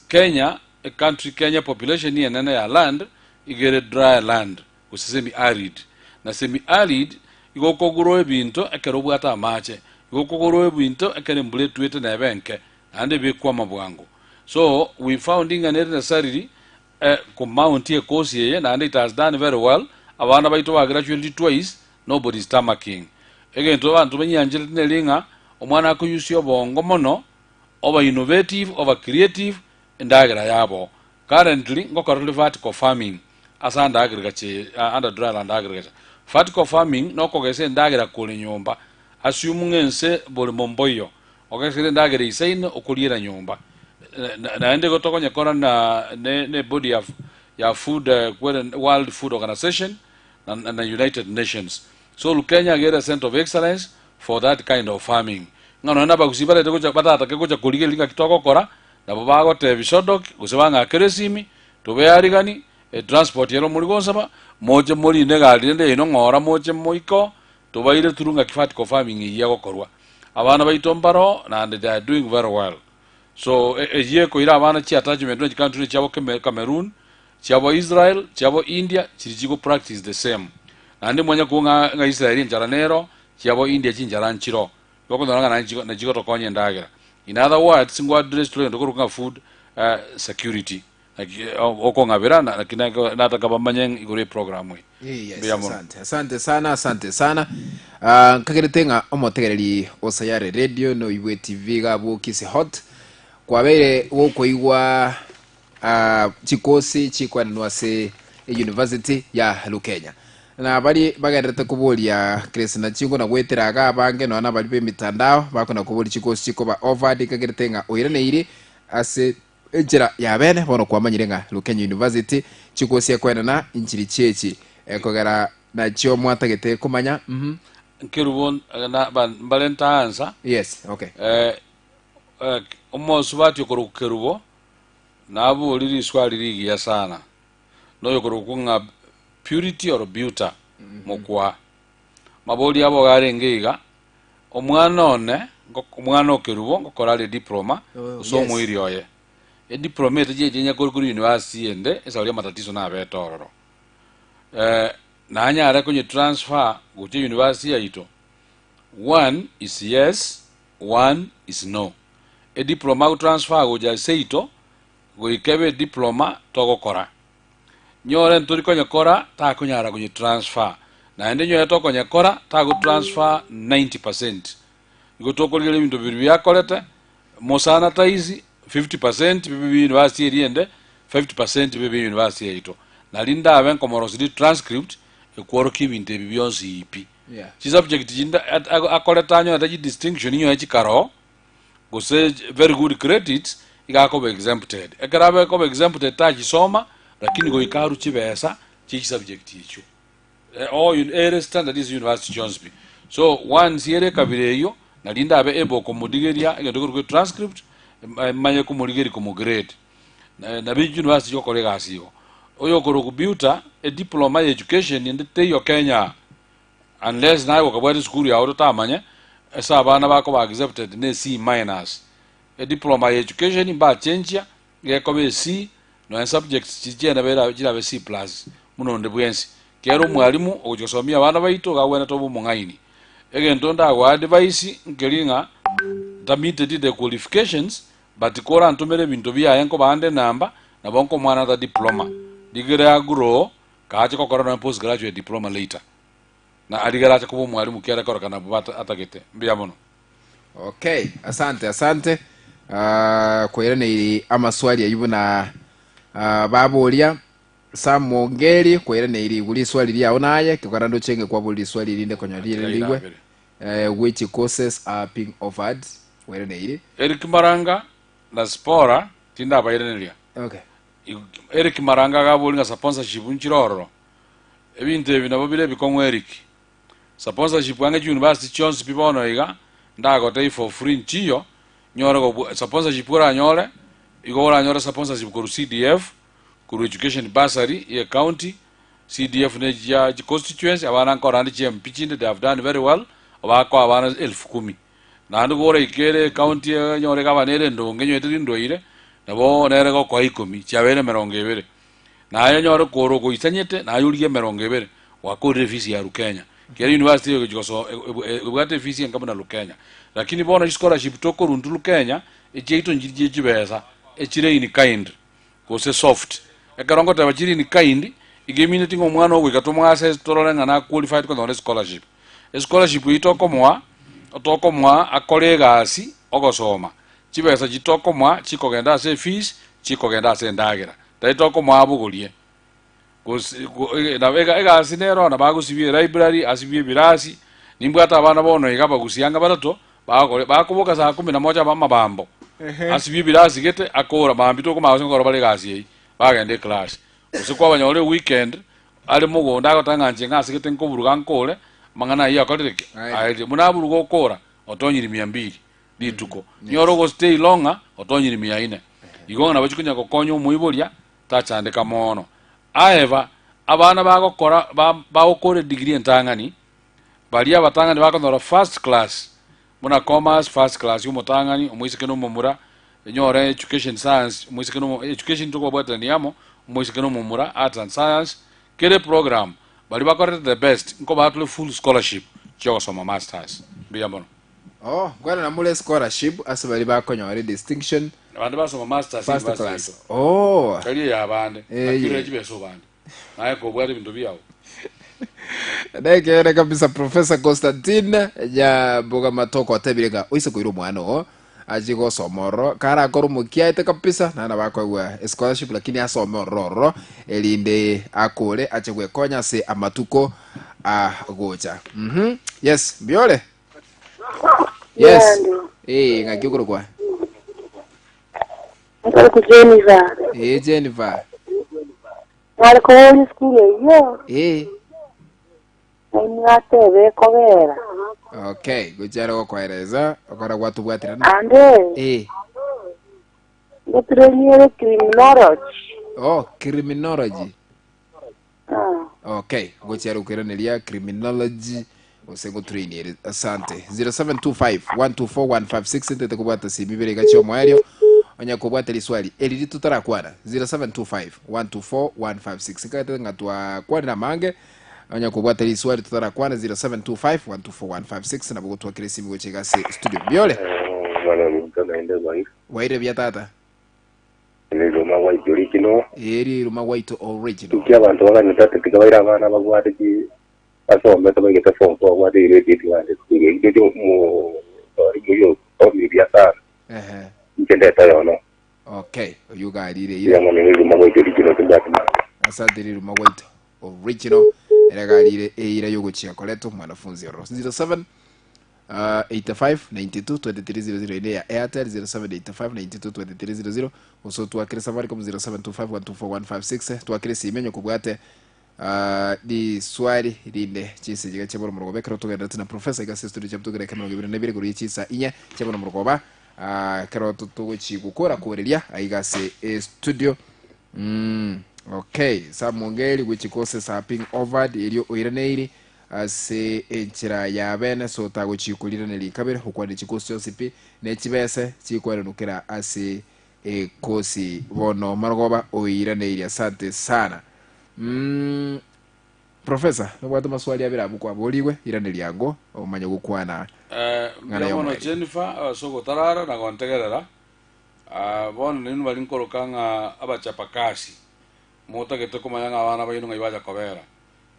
Kenya, a country Kenya population ni nene ya land igere dry land, usisemi arid. Na semi arid igoko grow binto ekerobu ata mache, igoko grow binto ekere mbule tuete na ebenke ande be kwa mabwango. So we founding an necessary kumount a course here, and it has done very well. Awana baito wa gradually twice, nobody's tamaking. Again, to one to many angel nelinga, omwana kuyusi obongo mono, over innovative, over creative, and agrayabo. Currently, go currently vertical farming as under agriculture, under dryland agriculture. Vertical farming, no cogese and dagra nyomba, assuming and say bolimomboyo, or get dagra is saying okulia nyomba. Na ende gotoka nyakora na ne body of ya food World Food Organization and the United Nations. So Lukenya get a center of excellence for that kind of farming. Ngano na bagusibale tegoja batata kegoja kulige linga kitoko kora na babago televisodok usebanga keresimi to bearigani transport yero muligonsaba moje muri negali nde ino ngora moje moiko to baire turunga kifati farming yego korwa. Abana baitombaro na they are doing very well. So a year ko ira abana chi attachment no country chabo Cameroon, chabo Israel, chabo India, chirigo practice the same. Ande mwanya kunga nga Israeli njaranero, chabo India chinjaran chiro. Loko ndanga na jigo to konye ndagira. In other words, singo address to ndoko food security. Oko ngabira na kinako nataka bamanyeng igure program we. Yes, asante sana. Kageretenga omotegereri osayare radio no iwe TV gabo kisi hot. Kwa bere woko igwa chikosi chikwanwase university ya Lukenya. na bali bagarete kubulia Chris na chingo na gweteraga abange no na bali be mitandao bakona kubuli chiko chiko ba over kagerete nga oirene iri ase ejira ya bene bono kwamanyire nga Lukenya University chiko sia kwena na inchiri chechi ekogera na chio mwatagete kumanya Kerubon na balenta ansa. Yes, okay. Omosubati okoro kerubo nabo liri swali ligia sana. No yokoro kunga purity or beauty mokwa. Maboli abo garengeiga omwana one omwana okerubo ngokorale diploma so mwiri oye. Diploma eje nya kuri university ende esaulia matatizo na betororo. Na nyara kwenye transfer gote university yaito. One is yes, one is no. A diploma transfer goja seito go ikebe diploma togo kora. Nyore nturi kwenye kora ta kunyara kwenye transfer. Na ende nyoya to kwenye kora ta go transfer 90%. Go to kole bintu bibi yakolete mosana taizi 50% bibi university eriende 50% bibi university yaito. Na linda aben komorosidi transcript ekworoki binte bibionsi ipi. Chi subject jinda akoletanyo ataji distinction nyo echikaro go say very good credits igako exempted. Ekarabe ko exempted taji soma lakini go ikaru chibesa chi subject icho. All standard is University Jonesby. So once yere kabireyo na linda abe ebo komudigeria igendo ko transcript manye komudigeri komu grade. Na bi university yo kolega asigo. Oyo koro kubiuta a diploma education in the yo Kenya unless na go kabwari school ya auto tamanye esa abana bako ba accepted ne C minus a diploma education ba chenjia ge ko be C no subjects chijena bera jira be C plus muno ndebwensi kero mwalimu okujosomia abana baito gawena tobo mungaini egento ndagwa advice ngelinga submitted the qualifications but kora ntumere bintu bya yanko bande namba na bonko mwana ta diploma digere agro kaache kokora na postgraduate diploma later na aligara cha kubo mwalimu kera kora kana bata atagete mbia mono. Okay, asante kwirene iri amaswali ayubu na babulia samongeri kwirene iri guli swali lya onaye kikora ndo chenge kwa buli swali linde konyalire ligwe which courses are being offered kwirene iri Eric Maranga na Spora tinda bayirene lia. Okay. Eric Maranga gabulinga sponsorship nchiroro ebinte binabo bile bikonwe Eric sponsorship wange university chons bibono iga ndago tay for free nchiyo nyore go sponsorship ora nyore igora nyore sponsorship ko CDF ko education bursary ya county CDF ne ya constituency abana ko randi chem pichinde they have done very well abako abana 10,000 na ndo gore ikere county nyore ga banere ndonge nyetiri ndoire nabo nere go kwa 10 chabere 20 na ayo nyore koro go isanyete na ayulie 20 wako refisi ya Lukenya kera university yo joso ubate refisi ngamo na Lukenya lakini bona scholarship toko rundu Lukenya ejeito njije jibeza echire in kind go se soft ekarongo tabachiri in kind igemine tingo mwana ogwe katomwa access torolenga na qualified ko no scholarship itoko mwa akolega asi ogosoma chibesa jitoko mwa chikogenda se fees chikogenda se ndagira taitoko mwa abugulie na ega asinero na bagusibie library asibie birasi nimbwata abana bono igaba gusiyanga barato bakuboka saa 11 bamabambo asibie birasi gete akora bambito ko mazo ngoro bale gasi bagende class usikwa banyole weekend ali mugonda agotanganje ngasi gete nkoburuga nkole mangana iya akotereke ayi munaburu gokora otonyiri 200 lituko nyoro go stay longer otonyiri 400 igona bachikunya kokonyo muibolia tachandika mono aeva abana bagokora bagokore degree entangani bali abatangani bakonora first class muna commerce first class yumotangani omwisikeno mumura nyore education science omwisikeno education toko bwatani yamo omwisikeno mumura arts and science kere program bali bakore the best nko batule full scholarship cyo soma masters biyambono gwana na mule scholarship asibali bakonyore distinction abantu basoma masters first class kali ya bande akire jibeso bande naye ko bwari bintu byawo ndeke kabisa Professor Constatine ya boga matoko atabirega oise koiro mwana ajigo somoro kara koro mukiaite kabisa na bakwa scholarship lakini asome roro elinde akore achegwe konya se amatuko gocha yes biole yes ngakigoro kwa Ngalo ku Jennifer. Jennifer Ngalo ko ni school yo. Ni atebe kobera. Okay, gujara ko kwaereza akora gwatu bwatirana. Ande. Ngotreniere criminology. Oh, criminology. Okay, gujara ukirenelia criminology usengo trainiere. Asante. 0725124156 tete kubata simibere gacho mwario. Onya kubata liswali. Elidi tutara kwana 0725124156 kate ngatwa kwana mange. Onya kubwata liswali tutara kwana 0725124156 na bugotu akiresi migo chegase studio biole Mwana mkana ende bai. waire bya tata Ni Roma white original. Roma white original Tukia abantu baganyita tukigabaira abana bagwate ki asome to bagita form for what they ready to want to get mu yo bya sana. Ngende tayo no. Okay, you got it. Ya mwana ni Roma white original tindati. Asante Roma white original eragalire eira yogochia koleto mwanafunzi oro 07 85 92 2300 ile ya Airtel 0785 92 2300 uso tuakire Safaricom 0725124156 tuakire simenyo kubwate di swali rinde chise jiga cheboro murogobe kero tugenda na professor igase studio chaptugere kama ngibire nebire kuri chisa inya cheboro murogoba kero tuguchi gukora kureria aigase studio okay samongeli wichikose sapping over ilio oireneiri ase enchira ya bene so taguchikulira nelikabire hukwandi chikosi chosipi nechibese chikwere nukira ase kosi bono marogoba oireneiri asante sana Professor nobwata maswali abira abukwa boliwe iraneli yango omanya gukwana ngana yono Jennifer soko tarara na gontegerera bono ninu bali nkorokanga abachapakasi mota que toko mayanga abana bayino ngaibaja kobera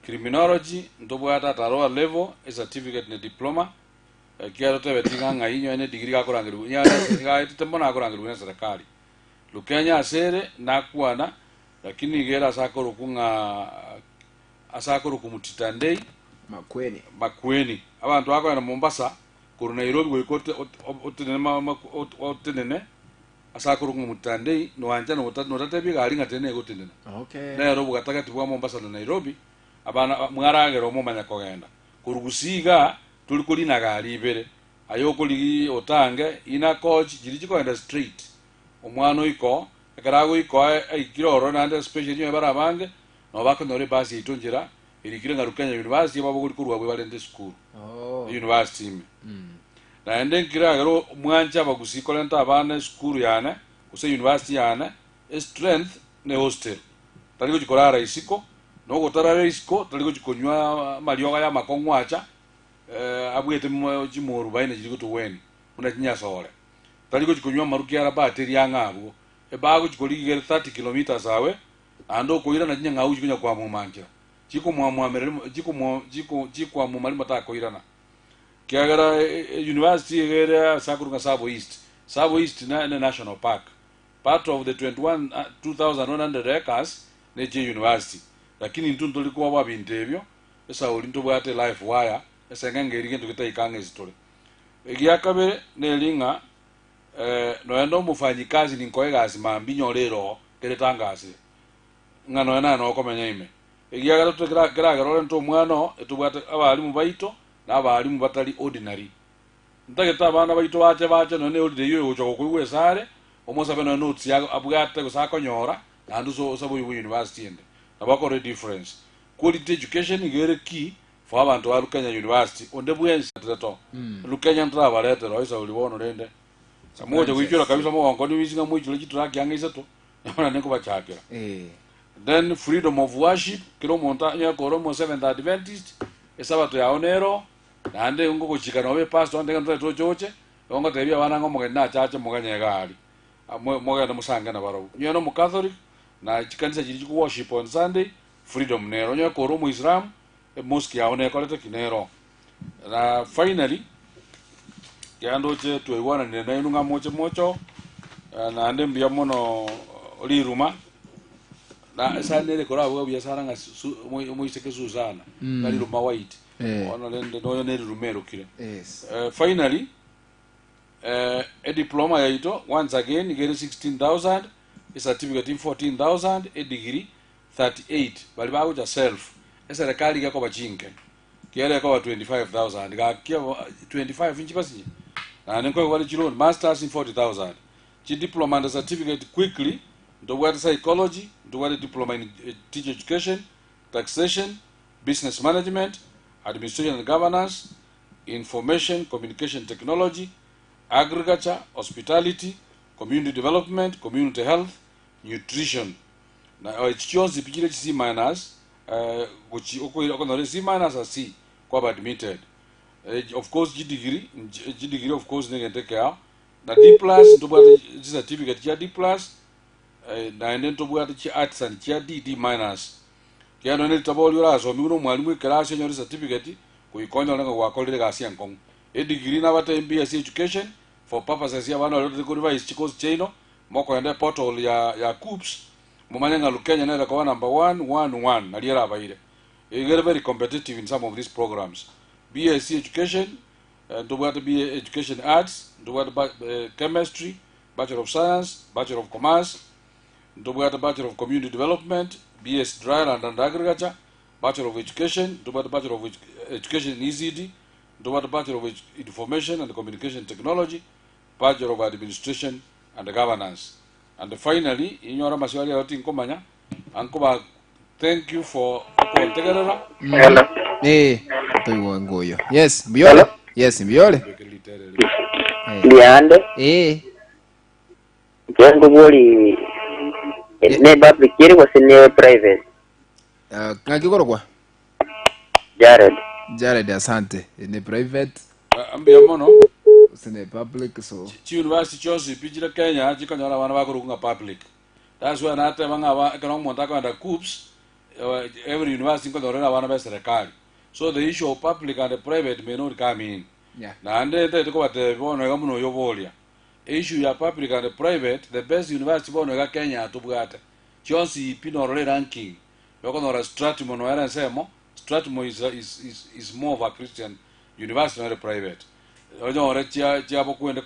criminology ndobwata taroa level a certificate ne diploma kiaro tebe tinganga inyo ene degree gakorangiru nya ga tutembona akorangiru ne serikali Lukenya asere nakwana lakini gera asakoro kumutitandei makweni abantu bako na Mombasa kuru Nairobi goikote otenene asakuru kumutandei no anja no tatebi galinga tene gotenena okay na robo gatagati bwa Mombasa na Nairobi abana mwaragero mo manya kogenda kurugusiga tulikuli na gali ibere ayokuli otange ina coach jiriko enda street omwana iko akarago iko aikiroro na anda special yo barabange no bako no basi itunjira irikire nga Lukenya University babo kuri kurwa bwe balende school university na ende kiragero mwanja bagusikola nta abana school yana use university yana strength ne hostel taliko chikorara isiko no gotarara isiko taliko chikonywa malioga ya makongwacha abwete chimoru baine chiko to wen una chinyasa ole taliko chikonywa maruki ara bateri yangabo ebago chikoligere 30 kilometers awe ando koira na chinyanga uchi kunya kwa mumanja chiko mwamwamere chiko mwamali matako irana kiagara university egera sakurunga Sabo East na national park part of the 21,100 acres neje university lakini ntundu likuwa babintebyo esa olinto bwate life wire esa ngangeri ngento kitaikanga history egiakabe nelinga noendo mufanyikazi ninkoegazi mambinyo lero keretangasi ngano yana no komenya ime egiagara tukira nto mwano etubwate abalimu baito n'abalimu batali ordinary ntageta abana baito bache none ordinary yo gocho kuiwe sare omosa beno notes ya abwate gusakonyora nandu so sabo university ende nabako difference quality education igere key for abantu ba Lukenya University onde bwensi teto Lukenya ntraba lete roisa ulibono rende samoja kuichora kabisa mo wango ni wisinga mo ichiro chitraki yanga isato yona neko bachakira then freedom of worship kilo monta nya koromo 7th Adventist esabato ya onero nande ngo kuchika nobe pastor ande kanto to choche ngo tebia bana ngo mogenda chache moganya gali mogenda musanga na baro nyono mu Catholic na chikanisa chiri ku worship on Sunday freedom nero nya koromo Islam mosque ya onero kolete kinero na finally kiando che tuiwana ne na inunga mocho na ande mbia mono liruma na sanele kora bwa biashara nga mo iseke Susana ngari ruma white ono lende no ne rumero kile. Yes. Finally a diploma yaito once again you get 16,000, a certificate 14,000, a degree 38 bali bago ja self esa rekali ga ko bachinke kiele ko 25,000 ga kia 25 inchi basi na nko wali chilon masters in 40,000 chi diploma and certificate quickly ndo wali psychology ndo wali diploma in teacher education, taxation, business management, administration and governance, information communication technology, agriculture, hospitality, community development, community health, nutrition. Na ichionzi pikile C minus which okonore C minus or C kwa admitted. Of course G degree of course nige take care. Na D plus to bwa certificate ya D plus na nden to bwa arts and ya D minus. Kiano ne taboli ura so mi uno mwalimu class yenyo certificate kuikonya nga wakolere gasi yankong. Degree na bata MBS education for purposes ya bana lote ko revise chikos chino moko ende portal ya COOPS mumanya Lukenya na kwa number 111 na liera baire. Igere very competitive in some of these programs. BSc education, do what be education arts, do what chemistry, Bachelor of Science, Bachelor of Commerce, do what Bachelor of Community Development, BS Dry Land and Agriculture, Bachelor of Education, do what Bachelor of Education in ECD, do what Bachelor of Information and Communication Technology, Bachelor of Administration and Governance. And finally, in your maswali ya watu nkomanya, ankoba thank you for kuontegerera. Hello. Tuiwa ngoyo. Yes, Mbiole. Yes, Mbiole. Liande. Jango boli ne public kiri ko sine private. Ngakikoro kwa? Jared asante. Ne private. Ambia mono. Sine public so. Chi university chose pijira Kenya chikanyora wana bakurunga public. That's why nate banga kana monta kwa COOPS every university ngorera wana ba serikali. So the issue of public and private may not come in. Yeah. Na ande ko bate bono ga muno yobolia. Issue ya public and private, the best university bono ga Kenya atubwate. Chonsi pinoro ranking. Yoko no Strathmore no era semo. Strathmore is more of a Christian university not a private. Ojo ore chia bokwende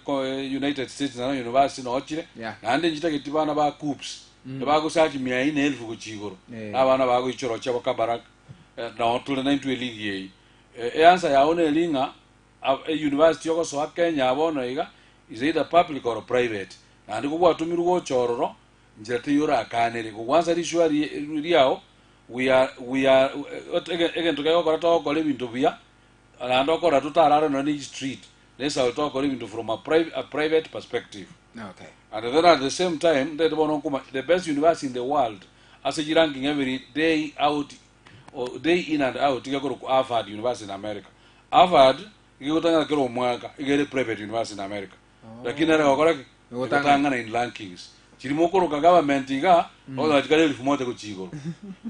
United States na university no chire. Na ande njita kitibana ba COOPS. Ba go sachi 400,000 ku chigoro. Abana ba go ichoro cha bakabarak na otule na into league answer ya one linga a university yoko so Kenya abono iga is either public or private. Na ndiko kwatumiru go chororo njete yura akanere ko once rishwari riao we are again to go to ko lebintu bia na ndoko ratutararo no ni street. Let's talk into from a private perspective. Okay. And then at the same time, the best university in the world, as a ranking every day out or day in and out, you go to Harvard University in America. Harvard, you go to a private university in America. Lakini na tangana in rankings. Chirimoko ka government iga o na chikale lifumote ko chigoro.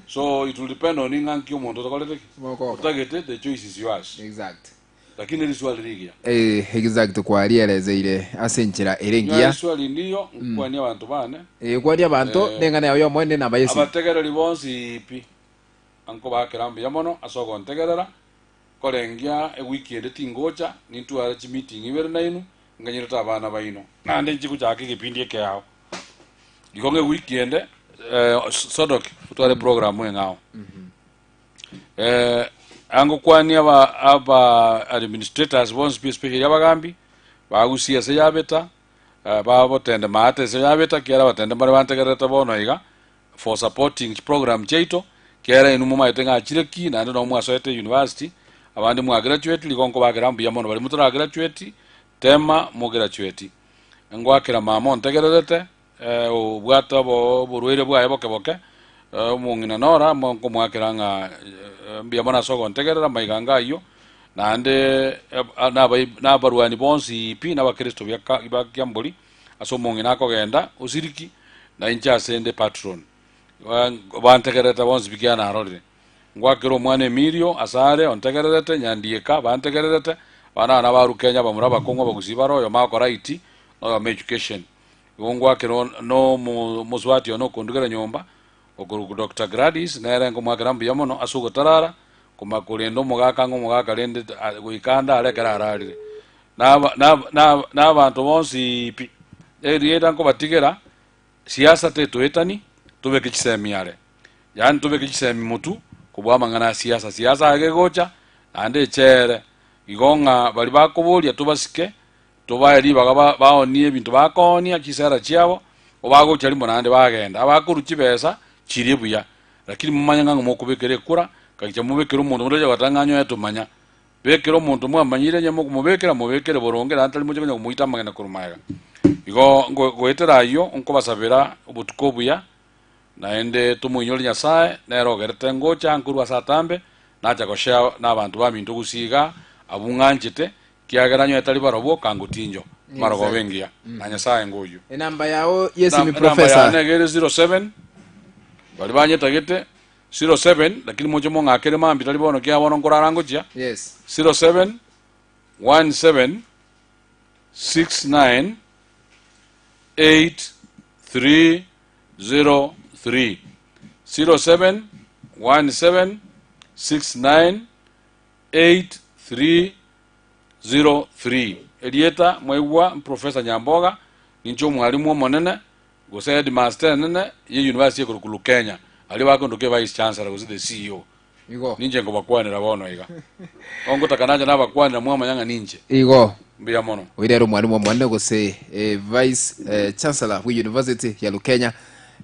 So it will depend on inganki omuntu tokolete. Utagete the choice is yours. Exact. Lakini ni swali ligia. Exact kwa alielezeire asenchera erengia. Ni swali ndiyo kwa ni abantu bane. Kwa ni abantu nengana yayo mwende namba yesi. Abategera libonsi ipi. Anko bakerambi yamono asogo ntegerera. Kolengia weekend tingocha nintu ara chi meeting ibere nainu nganyira abana baino. Nande nchiku chake kipindi yake yao. Ikonge weekend sodok tutwale program ngao. Ango kwani aba administrators bonse especially abagambi bagusia se yabeta babo tende mate se yabeta kiara batende bare bantegereta bono iga for supporting program cheito kiara inu mama itenga chireki na ndo mwa soete university abandi mwa graduate likonko bagerambi yamono bali mutura graduate tema mo graduate ngo akira mama ntegerete obwata bo burwire bwa boke mungina nora monko mwakiranga mbia bona sogo ntegerera maiganga iyo nande na barwani bonsi ipi na bakristo bya kyamboli aso mungina akogenda usiriki na incha sende patron bantegereta bonsi bikyana arorire ngwakiro mwana Emilio asare ontegerete nyandieka bantegerete bana na ba Lukenya bamuraba kongo bagusibaro yo makora iti no education gongwa kero no muswati no kundugera nyomba okuru Dr. Gladys nere ngo mwakarambu yamono asugo tarara kumakulendo mugaka ngo mugaka lende guikanda alekera ararire na bantu bonsi erieta ngo batigera siasa tetu etani tubeke kisemi yale yani tubeke kisemi mutu kubwa mangana siasa agegocha ande chere igonga bali bakubulia tubasike tubaeri bagaba baonie bintu bakonia kisera chiabo obagocha limbo nande bagenda abakuru kibesa chiribuya lakini mumanya ngo mukubekere kura kakicha mubekere umuntu mureje batanganyo yatumanya bekero umuntu mwamanyire nyemo kumubekera mubekere borongera antali muje kanya kumuita magana kurumaga igo goetera yo onko basabera obutukobuya naende tumunyoli nyasaye nerogerte ngocha nkuru asatambe nacha koshea n'abantu bamintu gusiga abunganjite kiageranyo yatali barobo kangutinjo marogo bengia na nyasaye ngoyu enamba yao yesi mi professor namba negere 07 bali banyetagete 07 lakini mojo mo ngakere mambi tali bono kia bono ngorarango chia yes 07 17 69 8303 07 17 69 8303 Elieta mwewa Professor Nyamboga nincho mwalimu monene gose headmaster nene ye university ya Lukenya ali wako ndoke vice chancellor gose the CEO igo ninje ngo bakwanira bono iga ongo takanaja na bakwanira mwama yanga ninje igo mbia mono wirero mwalimu mwanne gose vice chancellor wa university ya Lukenya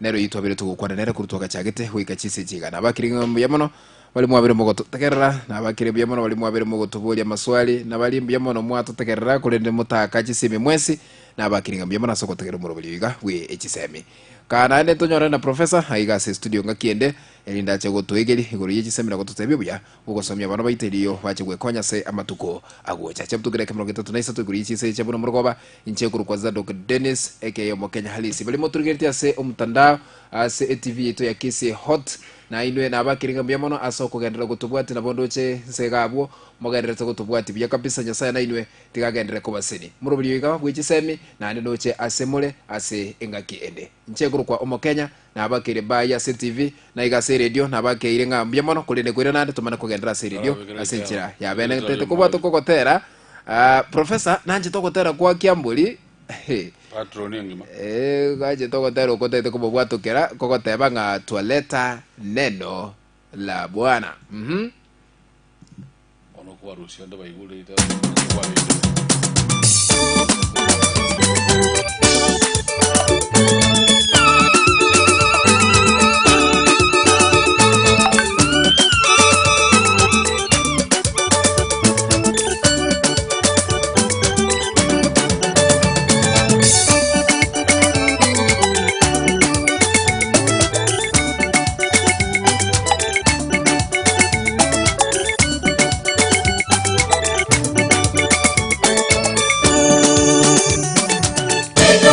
nero yitwa bire tugukwana nero kurutoka chagete wika chise chigana bakiringa mbia mono bali mwabire mugoto tekerera na bakire bya mono bali mwabire mugoto buli amaswali na bali mbya mono mwato tekerera kulende mutaka chisemi mwesi na bakiringa mbya mono soko tekero muro biliga we echisemi kana ne tonyora na professor aiga se studio ngakiende elinda chago toigeli iguru yichisemi na gototebya buya ugosomya bana baiteliyo bache gwekonya se amatuko agwocha chaptugire kemro gitatu naisa tuguru yichise chabuno murugoba inche kuru kwa Dr. Dennis aka Mokenya halisi bali moturigeti se umtandao ase TV yetu ya kisi hot na inwe na bakiringa mbya mono asoko gendera gutubwati na bondoche segabwo mogendera gutubwati bya kabisa nyasaye na inwe tigagendera kubasini murubiri yiga bwichisemi na ndoche asemule ase engaki ende ncheguru kwa Omokenya na bakire ba ya TV na igase radio na bakire ngambya mono kulinde kwira nande tumana kugendera se radio asenchira ya bene tete kubwato kokotera professor nanje tokotera kwa Kiambuli patroni ngima gaje tokotera ukotete kubwato kera kokoteba nga toileta neno la Bwana ono kwa Rusia ndo baigule ita Hello.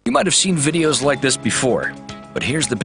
You might have seen videos like this before, but here's the